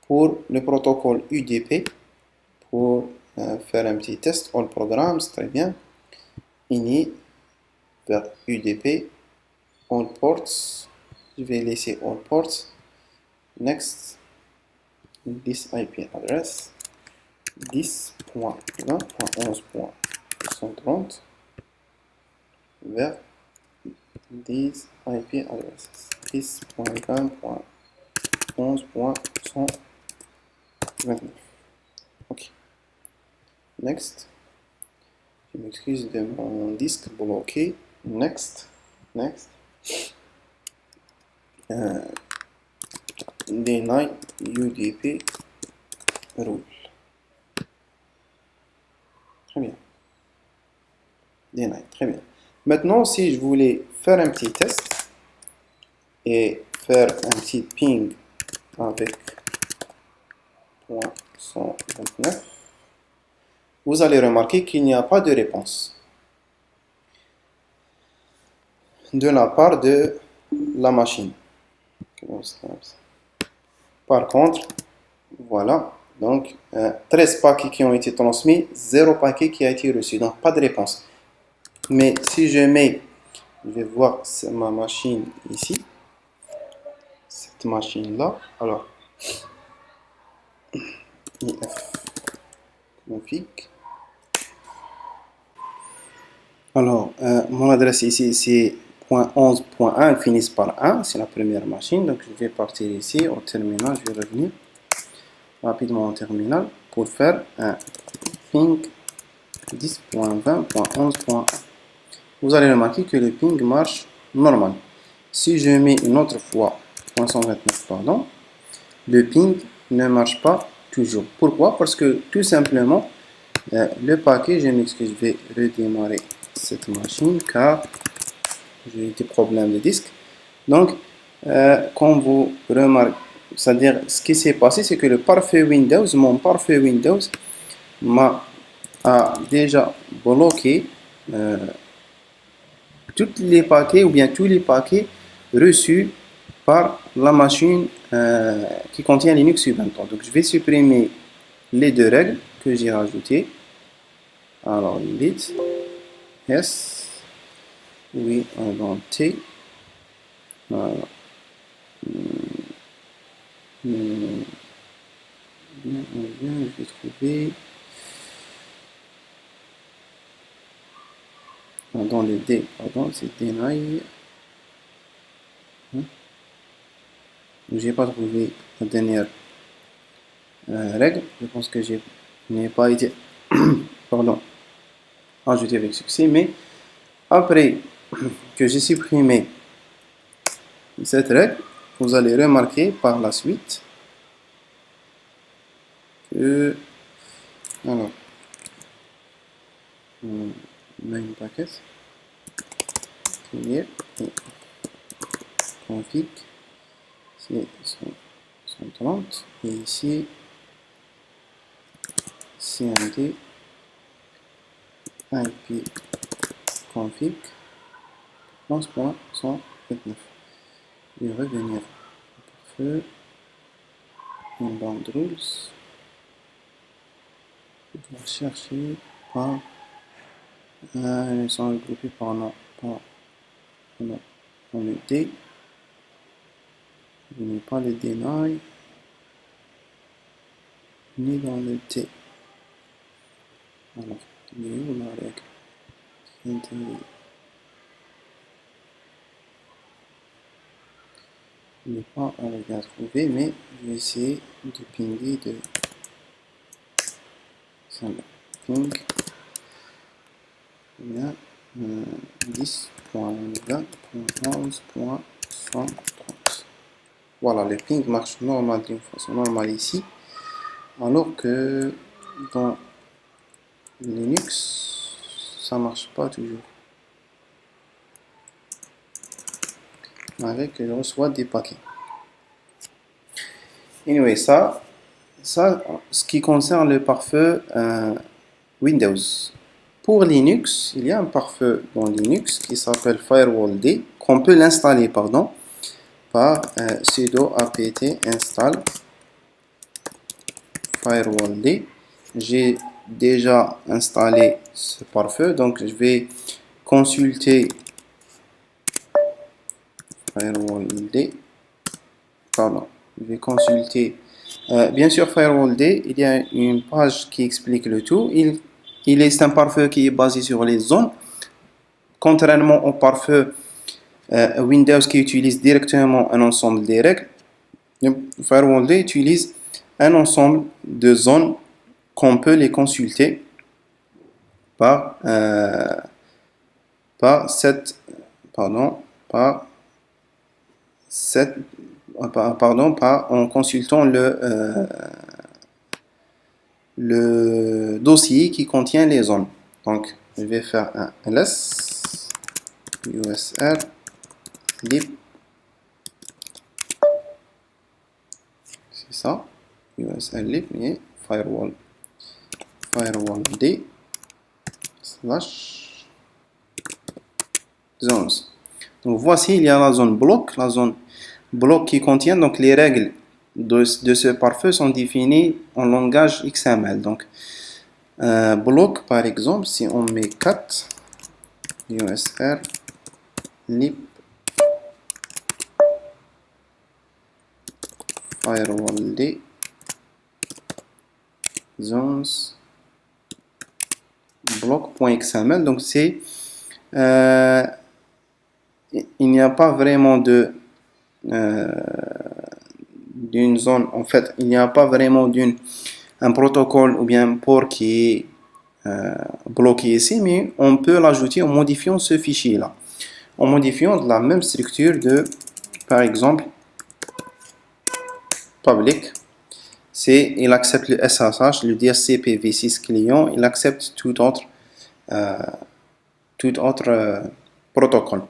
pour le protocole UDP pour faire un petit test. All programs, très bien. Ini vers UDP. All ports. Je vais laisser all ports. Next. This IP address 10.20.11.130 vers these IP addresses 10.20.11.129. OK. Next. Je m'excuse de mon disque bloqué. Next. Deny UDP rule. Très bien. Deny, très bien. Maintenant, si je voulais faire un petit test et faire un petit ping avec .129, vous allez remarquer qu'il n'y a pas de réponse de la part de la machine. Par contre, voilà, donc 13 paquets qui ont été transmis, 0 paquet qui a été reçu, donc pas de réponse. Mais si je mets, je vais voir ma machine ici, cette machine-là, alors, if config. Alors, mon adresse ici, c'est .11.1, finissent par 1, c'est la première machine, donc je vais partir ici au terminal, je vais revenir rapidement au terminal pour faire un ping 10.20.11.1. Vous allez remarquer que le ping marche normal. Si je mets une autre fois .129, pardon, le ping ne marche pas toujours. Pourquoi? Parce que tout simplement, le paquet, je m'excuse, je vais redémarrer cette machine car j'ai des problèmes de disque. Donc, comme vous remarquez, c'est-à-dire ce qui s'est passé, c'est que le parfait Windows, mon parfait Windows, a déjà bloqué tous les paquets ou bien tous les paquets reçus par la machine qui contient Linux Ubuntu. Donc, je vais supprimer les deux règles que j'ai rajoutées. Alors, delete. Yes. We are going to take. Voilà. Je vais trouver. Dans le D, pardon, c'est deny. Je n'ai pas trouvé la dernière règle. Je pense que je n'ai pas été pardon, ajouté avec succès. Mais après que j'ai supprimé cette règle, vous allez remarquer par la suite que Alors, main packet, clear et config, c'est 130 et ici cmd ip config 11.129. Je vais revenir feu inbound rules. Je dois chercher par ils sont regroupés par nom, par nom, dans le D. Je n'ai pas le deny ni dans le T. Alors, il est où la règle? Il n'est pas à trouver, mais je vais essayer de pinguer de ça. Ping 10.20.11.130. Voilà, le ping marche normal d'une façon normale ici, alors que dans Linux, ça marche pas toujours. Avec, je reçois des paquets. Anyway, ça, ce qui concerne le pare-feu Windows. Pour Linux, il y a un pare-feu dans Linux qui s'appelle firewall-d, qu'on peut l'installer, pardon, par sudo apt install firewall-d. J'ai déjà installé ce pare-feu, donc je vais consulter firewall-d. Pardon, je vais consulter. Bien sûr, firewall-d, il y a une page qui explique le tout. C'est un pare-feu qui est basé sur les zones, contrairement au pare-feu Windows qui utilise directement un ensemble des règles. Le firewall-d utilise un ensemble de zones qu'on peut les consulter par cette par en consultant le dossier qui contient les zones. Donc, je vais faire un ls usr lib, c'est ça, usr lib et firewall d slash zones. Donc voici, il y a la zone bloc qui contient donc les règles de ce pare-feu sont définies en langage XML. Donc bloc par exemple, si on met cat usr lib firewall d zones bloc.xml, donc c'est il n'y a pas vraiment d'une zone, en fait, il n'y a pas vraiment un protocole ou bien un port qui est bloqué ici, mais on peut l'ajouter en modifiant ce fichier-là, en modifiant la même structure de, par exemple, public. Il accepte le SSH, le DHCP-v6 client, il accepte tout autre protocole.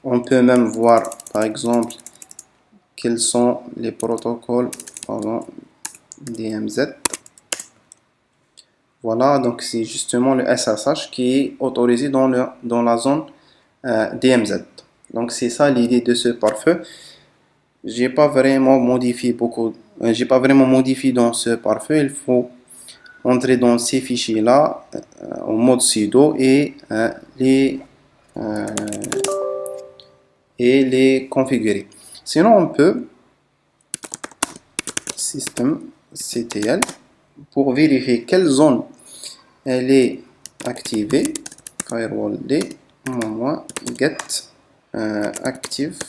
On peut même voir, par exemple, quels sont les protocoles DMZ. Voilà, donc c'est justement le SSH qui est autorisé dans la zone DMZ. Donc c'est ça l'idée de ce pare-feu. J'ai pas vraiment modifié dans ce pare-feu. Il faut entrer dans ces fichiers là en mode sudo et les configurer. Sinon on peut systemctl pour vérifier quelle zone elle est activée. Firewall-d get active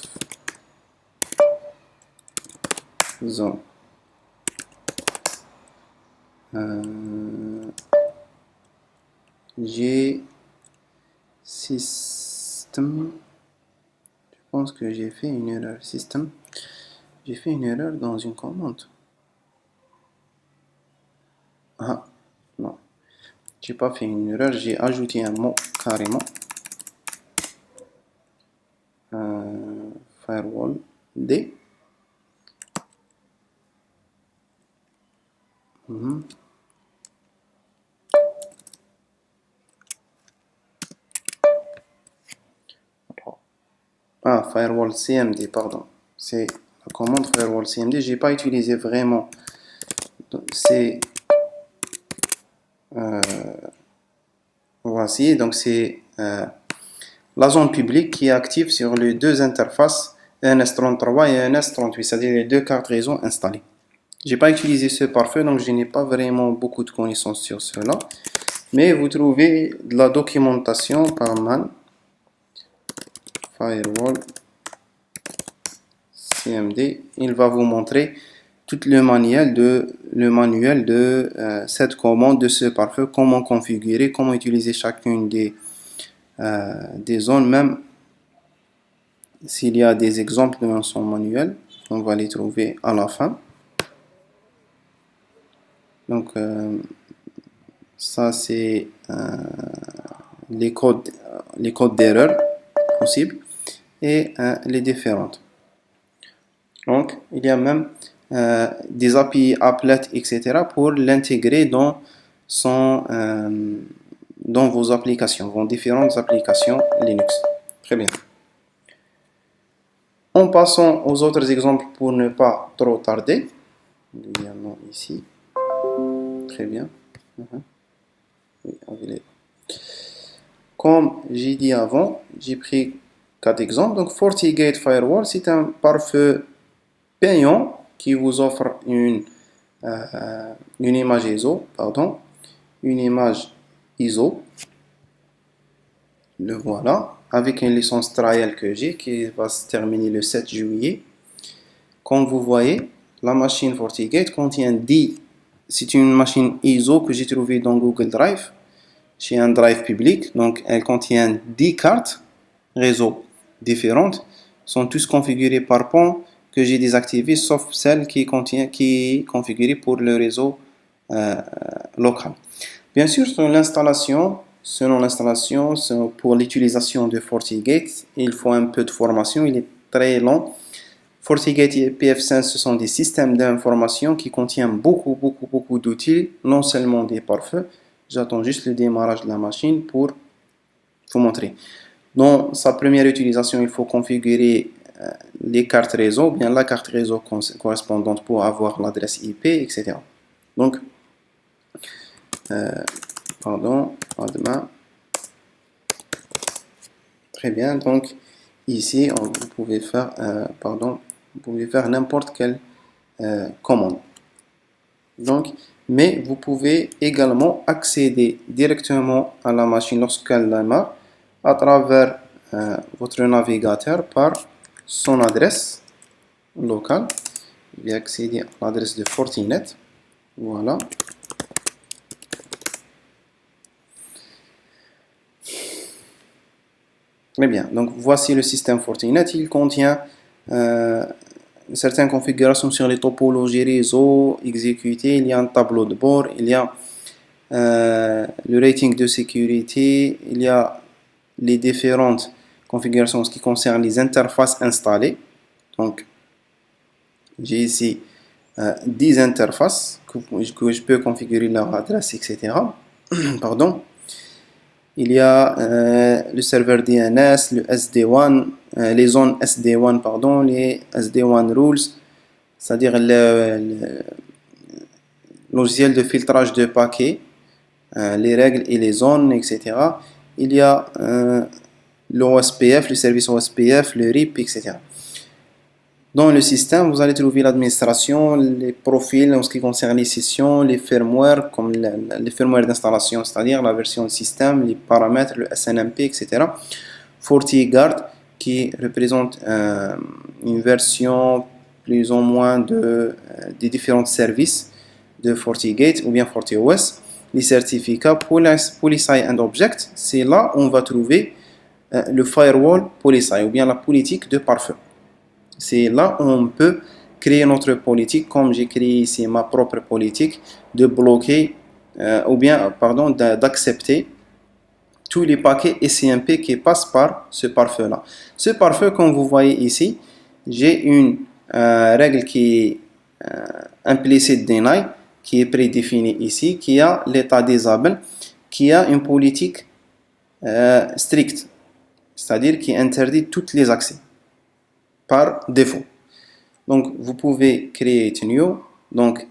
zone. J'ai system. Je pense que j'ai fait une erreur. System. J'ai fait une erreur dans une commande. Ah, non. j'ai pas fait une erreur, j'ai ajouté un mot carrément. Firewall D. Ah, firewall CMD, pardon. C'est la commande firewall CMD. J'ai pas utilisé vraiment. C'est voici, donc c'est la zone publique qui est active sur les deux interfaces ENS33 et ENS38, c'est-à-dire les deux cartes réseau installées. J'ai pas utilisé ce pare-feu, donc je n'ai pas vraiment beaucoup de connaissances sur cela. Mais vous trouvez de la documentation par man firewall CMD. Il va vous montrer tout le manuel de cette commande, de ce pare-feu, comment configurer, comment utiliser chacune des zones, même s'il y a des exemples dans son manuel, on va les trouver à la fin. Donc ça c'est les codes d'erreur possibles et les différentes. Donc il y a même des API, applets, etc. pour l'intégrer dans vos applications, vos différentes applications Linux. Très bien. En passant aux autres exemples pour ne pas trop tarder. Également ici. Très bien. Oui, comme j'ai dit avant, j'ai pris 4 exemples. Donc FortiGate Firewall, c'est un pare-feu payant qui vous offre une image ISO, une image ISO. Le voilà, avec une licence trial que j'ai qui va se terminer le 7 juillet. Comme vous voyez, la machine FortiGate contient 10. C'est une machine ISO que j'ai trouvée dans Google Drive, chez un drive public. Donc, elle contient 10 cartes réseau différentes, sont tous configurées par pont que j'ai désactivées, sauf celle qui est configurée pour le réseau local. Bien sûr, selon l'installation, pour l'utilisation de FortiGate, il faut un peu de formation, il est très long. FortiGate et pf5, ce sont des systèmes d'information qui contiennent beaucoup d'outils, non seulement des pare-feux. J'attends juste le démarrage de la machine pour vous montrer. Dans sa première utilisation, il faut configurer les cartes réseau, bien la carte réseau correspondante pour avoir l'adresse IP, etc. Donc, admin. Très bien, donc ici, vous pouvez faire, n'importe quelle commande. Donc, mais vous pouvez également accéder directement à la machine lorsqu'elle démarre à travers votre navigateur par son adresse locale. Je vais accéder à l'adresse de Fortinet. Voilà. Très bien. Donc, voici le système Fortinet. Il contient certaines configurations sur les topologies réseau exécutées. Il y a un tableau de bord. Il y a le rating de sécurité. Il y a les différentes configurations en ce qui concerne les interfaces installées. Donc, j'ai ici 10 interfaces que je peux configurer leur adresse, etc. Pardon. Il y a le serveur DNS, le SD1, les zones SD1, pardon, les SD1 rules, c'est-à-dire le logiciel de filtrage de paquets, les règles et les zones, etc. Il y a l'OSPF, le service OSPF, le RIP, etc. Dans le système, vous allez trouver l'administration, les profils en ce qui concerne les sessions, les firmware, comme les firmware d'installation, c'est-à-dire la version de système, les paramètres, le SNMP, etc. FortiGuard, qui représente une version plus ou moins des différents services de FortiGate ou bien FortiOS. Les certificats Policy and Object, c'est là où on va trouver le Firewall Policy ou bien la politique de pare-feu. C'est là où on peut créer notre politique, comme j'ai créé ici ma propre politique, de bloquer ou bien, pardon, d'accepter tous les paquets SCMP qui passent par ce pare-feu-là. Ce pare-feu, comme vous voyez ici, j'ai une règle qui est implicit deny, qui est prédéfinie ici, qui a l'état disable, qui a une politique stricte, c'est-à-dire qui interdit tous les accès par défaut. Donc, vous pouvez créer une new, donc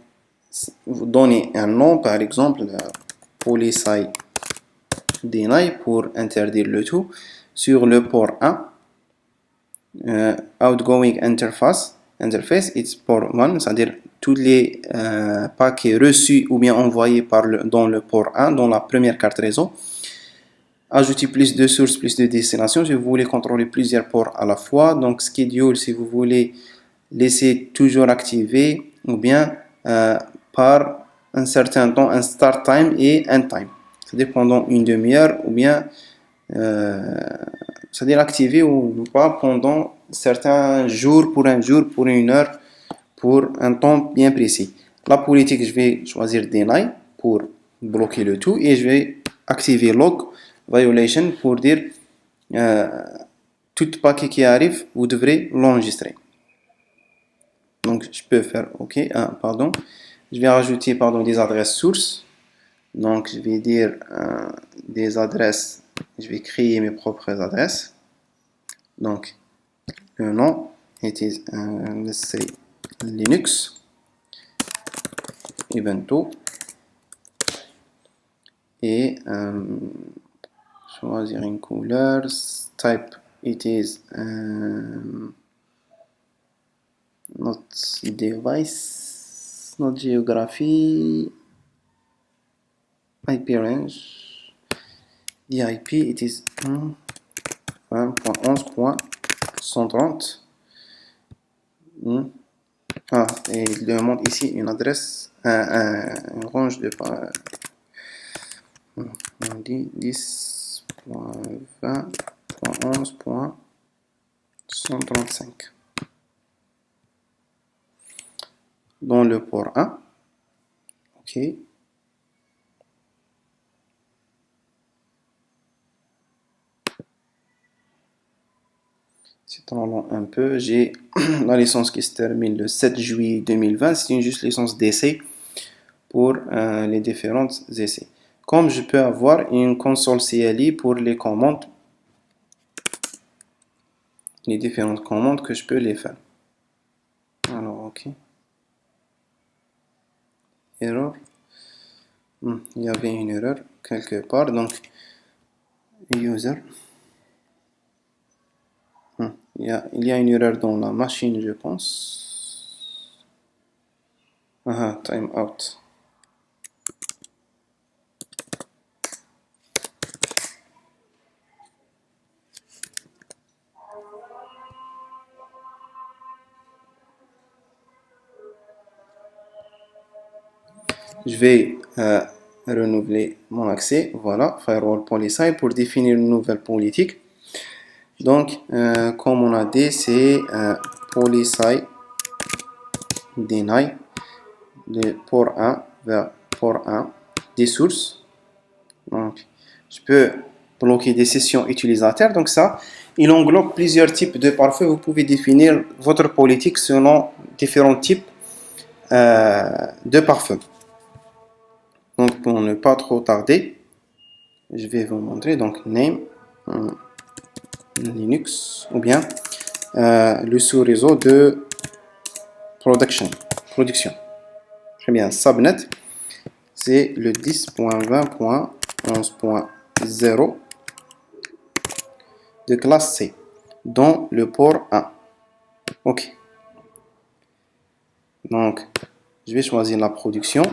vous donnez un nom, par exemple, policy deny pour interdire le tout sur le port 1. Outgoing interface, it's port 1, c'est-à-dire tous les paquets reçus ou bien envoyés dans le port 1, dans la première carte réseau. Ajouter plus de sources, plus de destinations si vous voulez contrôler plusieurs ports à la fois. Donc schedule si vous voulez laisser toujours activé ou bien par un certain temps, un start time et end time. C'est-à-dire pendant une demi-heure ou bien c'est-à-dire activé ou pas pendant certains jours, pour un jour, pour une heure, pour un temps bien précis. La politique, je vais choisir deny pour bloquer le tout et je vais activer log violation pour dire tout paquet qui arrive, vous devrez l'enregistrer. Donc je peux faire OK, pardon. Je vais rajouter des adresses sources. Donc je vais dire des adresses, je vais créer mes propres adresses. Donc le nom est let's say Linux Ubuntu et choisir une couleur, type it is not device, not geography, IP range, the IP it is 1.11.130. Et il demande ici une adresse, une range de on dit 10.20.11.135 dans le port 1. OK. C'est en long un peu. J'ai la licence qui se termine le 7 juillet 2020. C'est une juste licence d'essai pour les différents essais. Comme je peux avoir une console CLI pour les commandes, les différentes commandes que je peux les faire. Alors, OK. Erreur. Il y avait une erreur quelque part. Donc, user. Il y a une erreur dans la machine, je pense. Time out. Je vais renouveler mon accès. Voilà, Firewall Policy pour définir une nouvelle politique. Donc, comme on a dit, c'est Policy Deny de port 1 vers port 1 des sources. Donc, je peux bloquer des sessions utilisateurs. Donc ça, il englobe plusieurs types de pare-feu. Vous pouvez définir votre politique selon différents types de pare-feu. Donc, pour ne pas trop tarder, je vais vous montrer. Donc, name Linux ou bien le sous-réseau de production. Très bien. Subnet, c'est le 10.20.11.0 de classe C dans le port 1. OK. Donc, je vais choisir la production.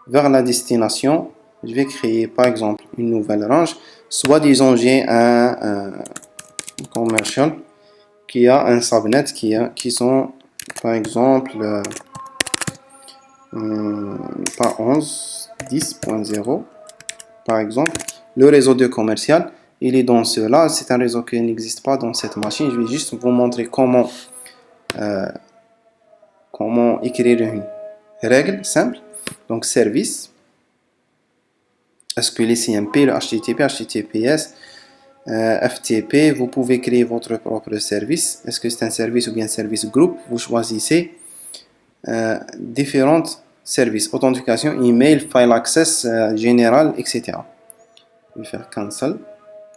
Vers la destination, je vais créer par exemple une nouvelle range. Soit disons j'ai un commercial qui a un subnet qui sont par exemple par 11 10.0 par exemple. Le réseau de commercial, il est dans cela. C'est un réseau qui n'existe pas dans cette machine. Je vais juste vous montrer comment écrire une règle simple. Donc service Est-ce que les CMP, le HTTP, HTTPS, FTP, vous pouvez créer votre propre service. Est-ce que c'est un service ou bien un service groupe? Vous choisissez différents services. Authentification, email, file access, général, etc. Je vais faire cancel.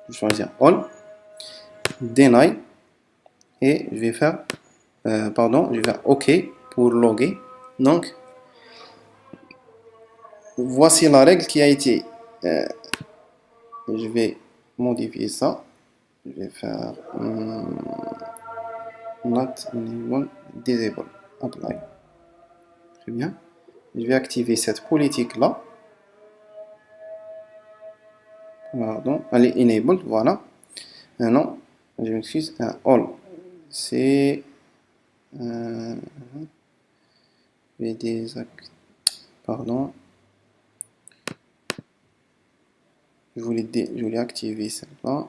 Je vais choisir all, deny, et je vais faire, je vais faire OK pour loguer. Donc, voici la règle qui a été. Je vais modifier ça. Je vais faire not enable, disable, apply. Très bien. Je vais activer cette politique là. Pardon, elle est enabled, voilà. Non, je m'excuse, all. C'est. Je vais désactiver. Pardon. Je voulais activer celle-là.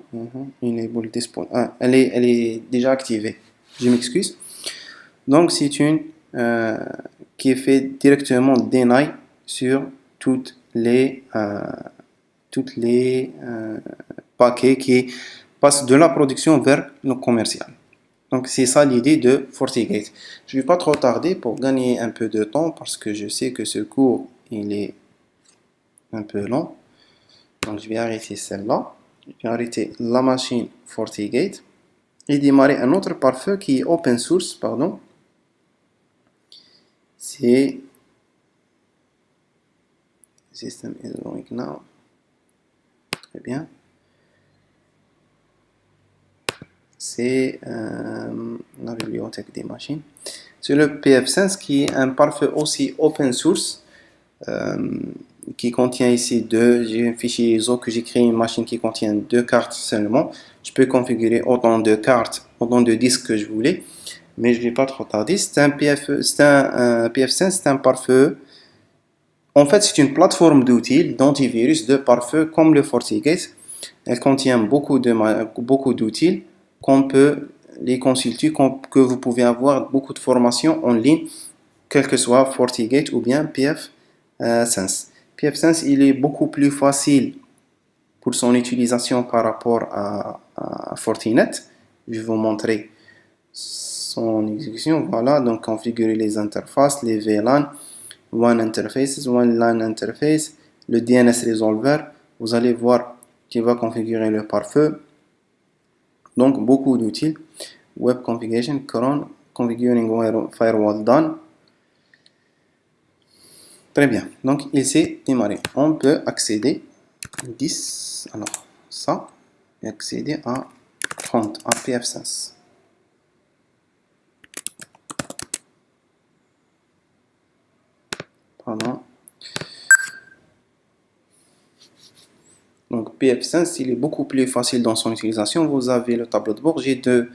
Enable display. Elle est déjà activée. Je m'excuse. Donc, c'est une qui est fait directement deny sur toutes les paquets qui passent de la production vers le commercial. Donc, c'est ça l'idée de FortiGate. Je ne vais pas trop tarder pour gagner un peu de temps parce que je sais que ce cours, il est un peu long. Donc, je vais arrêter celle-là. Je vais arrêter la machine FortiGate et démarrer un autre pare-feu qui est open source, pardon. C'est System is going now. Très bien. C'est la bibliothèque des machines. C'est le pfSense qui est un pare-feu aussi open source qui contient ici j'ai un fichier ISO que j'ai créé une machine qui contient 2 cartes seulement. Je peux configurer autant de cartes, autant de disques que je voulais, mais je ne vais pas trop tarder. C'est un pfSense, c'est un pare-feu. En fait, c'est une plateforme d'outils d'antivirus de pare-feu comme le FortiGate. Elle contient beaucoup d'outils qu'on peut les consulter, que vous pouvez avoir beaucoup de formations en ligne, quel que soit FortiGate ou bien pfSense. pfSense, il est beaucoup plus facile pour son utilisation par rapport à Fortinet. Je vais vous montrer son exécution. Voilà, donc configurer les interfaces, les VLAN, One Interfaces, One LAN Interface, le DNS Resolver. Vous allez voir qu'il va configurer le pare-feu. Donc, beaucoup d'outils. Web Configuration, Cron, Configuring Firewall Done. Très bien. Donc, il s'est démarré. On peut accéder 10. Alors, ça, et accéder à 30, à pfSense. Pardon. Donc, pfSense, il est beaucoup plus facile dans son utilisation. Vous avez le tableau de bord. J'ai deux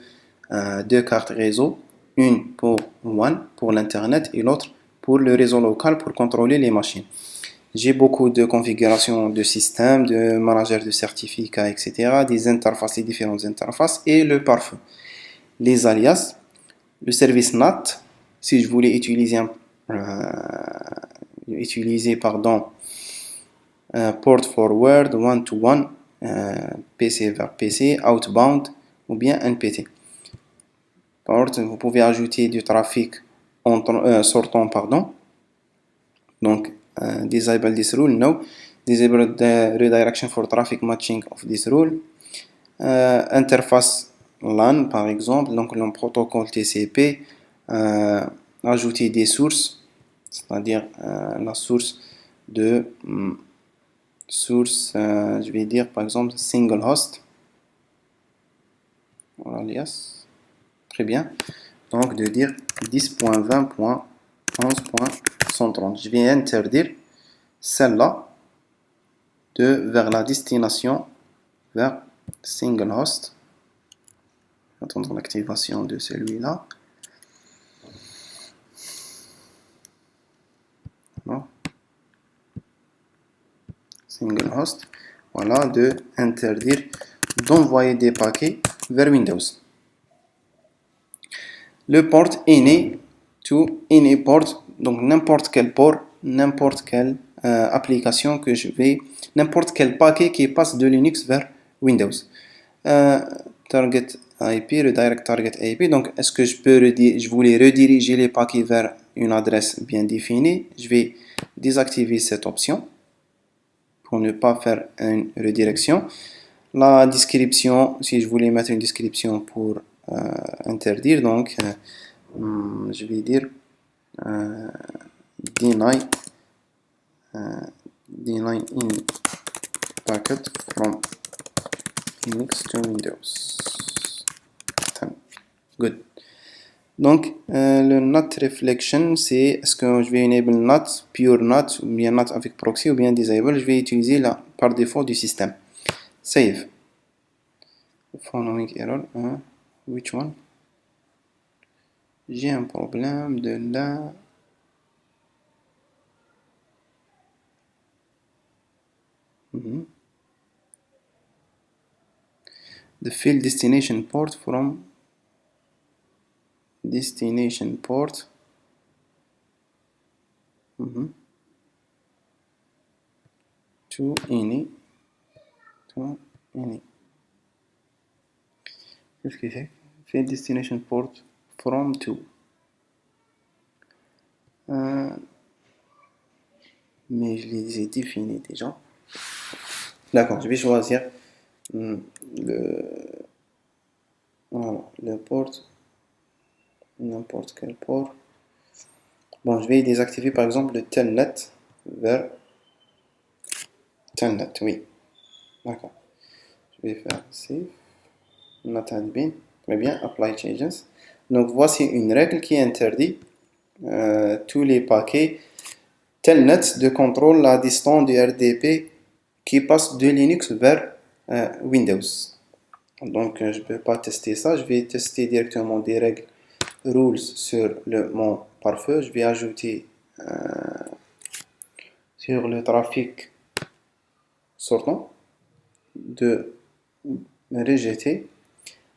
cartes réseau. Une pour WAN, pour l'Internet, et l'autre pour le réseau local pour contrôler les machines. J'ai beaucoup de configurations de systèmes, de managers de certificats, etc. Des interfaces, les différentes interfaces et le pare-feu. Les alias, le service NAT, si je voulais utiliser port forward, one-to-one, PC vers PC, outbound ou bien NPT. Vous pouvez ajouter du trafic sortant, pardon. Donc, disable this rule, no. Disable the redirection for traffic matching of this rule. Interface LAN, par exemple, donc le protocole TCP. Ajouter des sources, c'est-à-dire la source je vais dire par exemple single host. Voilà, alias. Très bien. Donc, de dire 10.20.11.130. Je vais interdire celle-là vers la destination vers single host. Attendre l'activation de celui-là. Voilà. Single host. Voilà, de interdire d'envoyer des paquets vers Windows. Le port any port, donc n'importe quel port, n'importe quel application que je vais, n'importe quel paquet qui passe de Linux vers Windows. Target IP, redirect target IP. Donc, est-ce que je voulais rediriger les paquets vers une adresse bien définie? Je vais désactiver cette option pour ne pas faire une redirection. La description, si je voulais mettre une description pour interdire, donc je vais dire deny in packet from Linux to Windows 10. Good. Donc, le NAT reflection, c'est est-ce que je vais enable NAT, pure NAT, ou bien NAT avec proxy, ou bien disable. Je vais utiliser la par défaut du système. Save. Following error. Which one? J'ai un problème de là. The field destination port from destination port to any qu'est-ce que c'est? Field destination port from to mais je les ai définis déjà. D'accord, je vais choisir le port, n'importe quel port. Bon, je vais désactiver par exemple le telnet vers telnet, oui. D'accord. Je vais faire save, not admin, très bien, apply changes. Donc voici une règle qui interdit tous les paquets telnet de contrôle à distance du RDP qui passe de Linux vers Windows. Donc je ne peux pas tester ça, je vais tester directement des règles rules sur mon pare-feu. Je vais ajouter sur le trafic sortant de rejeter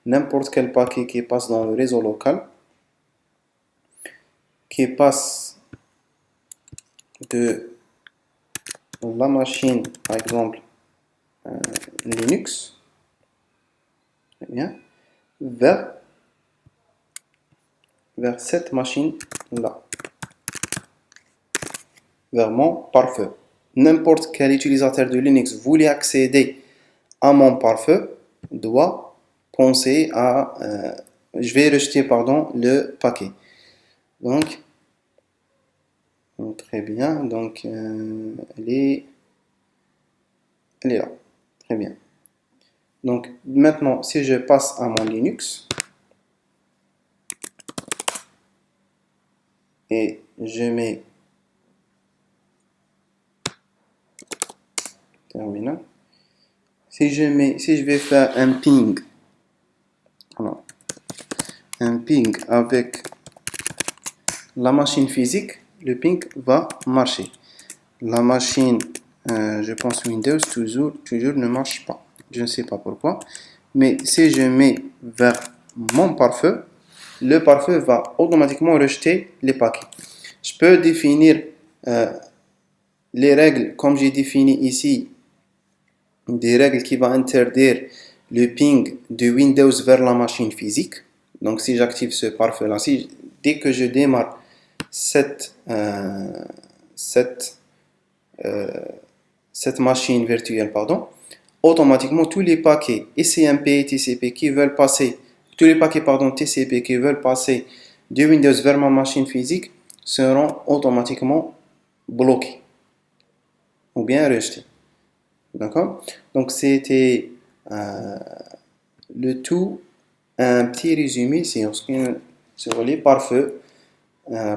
n'importe quel paquet qui passe dans le réseau local, qui passe de la machine, par exemple Linux, bien, vers cette machine là, vers mon pare-feu. N'importe quel utilisateur de Linux voulait accéder à mon pare-feu doit penser à je vais rejeter le paquet. Donc très bien, donc elle est là, très bien. Donc maintenant si je passe à mon Linux et je mets terminal, si je vais faire un ping, alors, un ping avec la machine physique, le ping va marcher. La machine, je pense Windows, toujours ne marche pas. Je ne sais pas pourquoi. Mais si je mets vers mon pare-feu, le pare-feu va automatiquement rejeter les paquets. Je peux définir les règles comme j'ai défini ici, des règles qui vont interdire le ping de Windows vers la machine physique. Donc si j'active ce pare-feu là, dès que je démarre cette machine virtuelle, automatiquement tous les paquets SCMP et TCP qui veulent passer, TCP qui veulent passer de Windows vers ma machine physique seront automatiquement bloqués ou bien rejetés. D'accord? Donc c'était le tout, un petit résumé sur les pare-feux.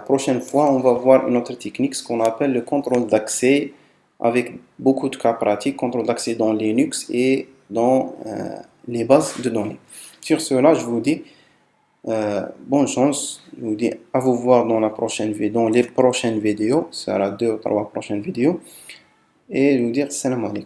Prochaine fois, on va voir une autre technique, ce qu'on appelle le contrôle d'accès, avec beaucoup de cas pratiques, contrôle d'accès dans Linux et dans les bases de données. Sur cela, je vous dis bonne chance. Je vous dis à vous voir dans les prochaines vidéos. Ça sera 2 ou 3 prochaines vidéos. Et je vous dis salam alaikum.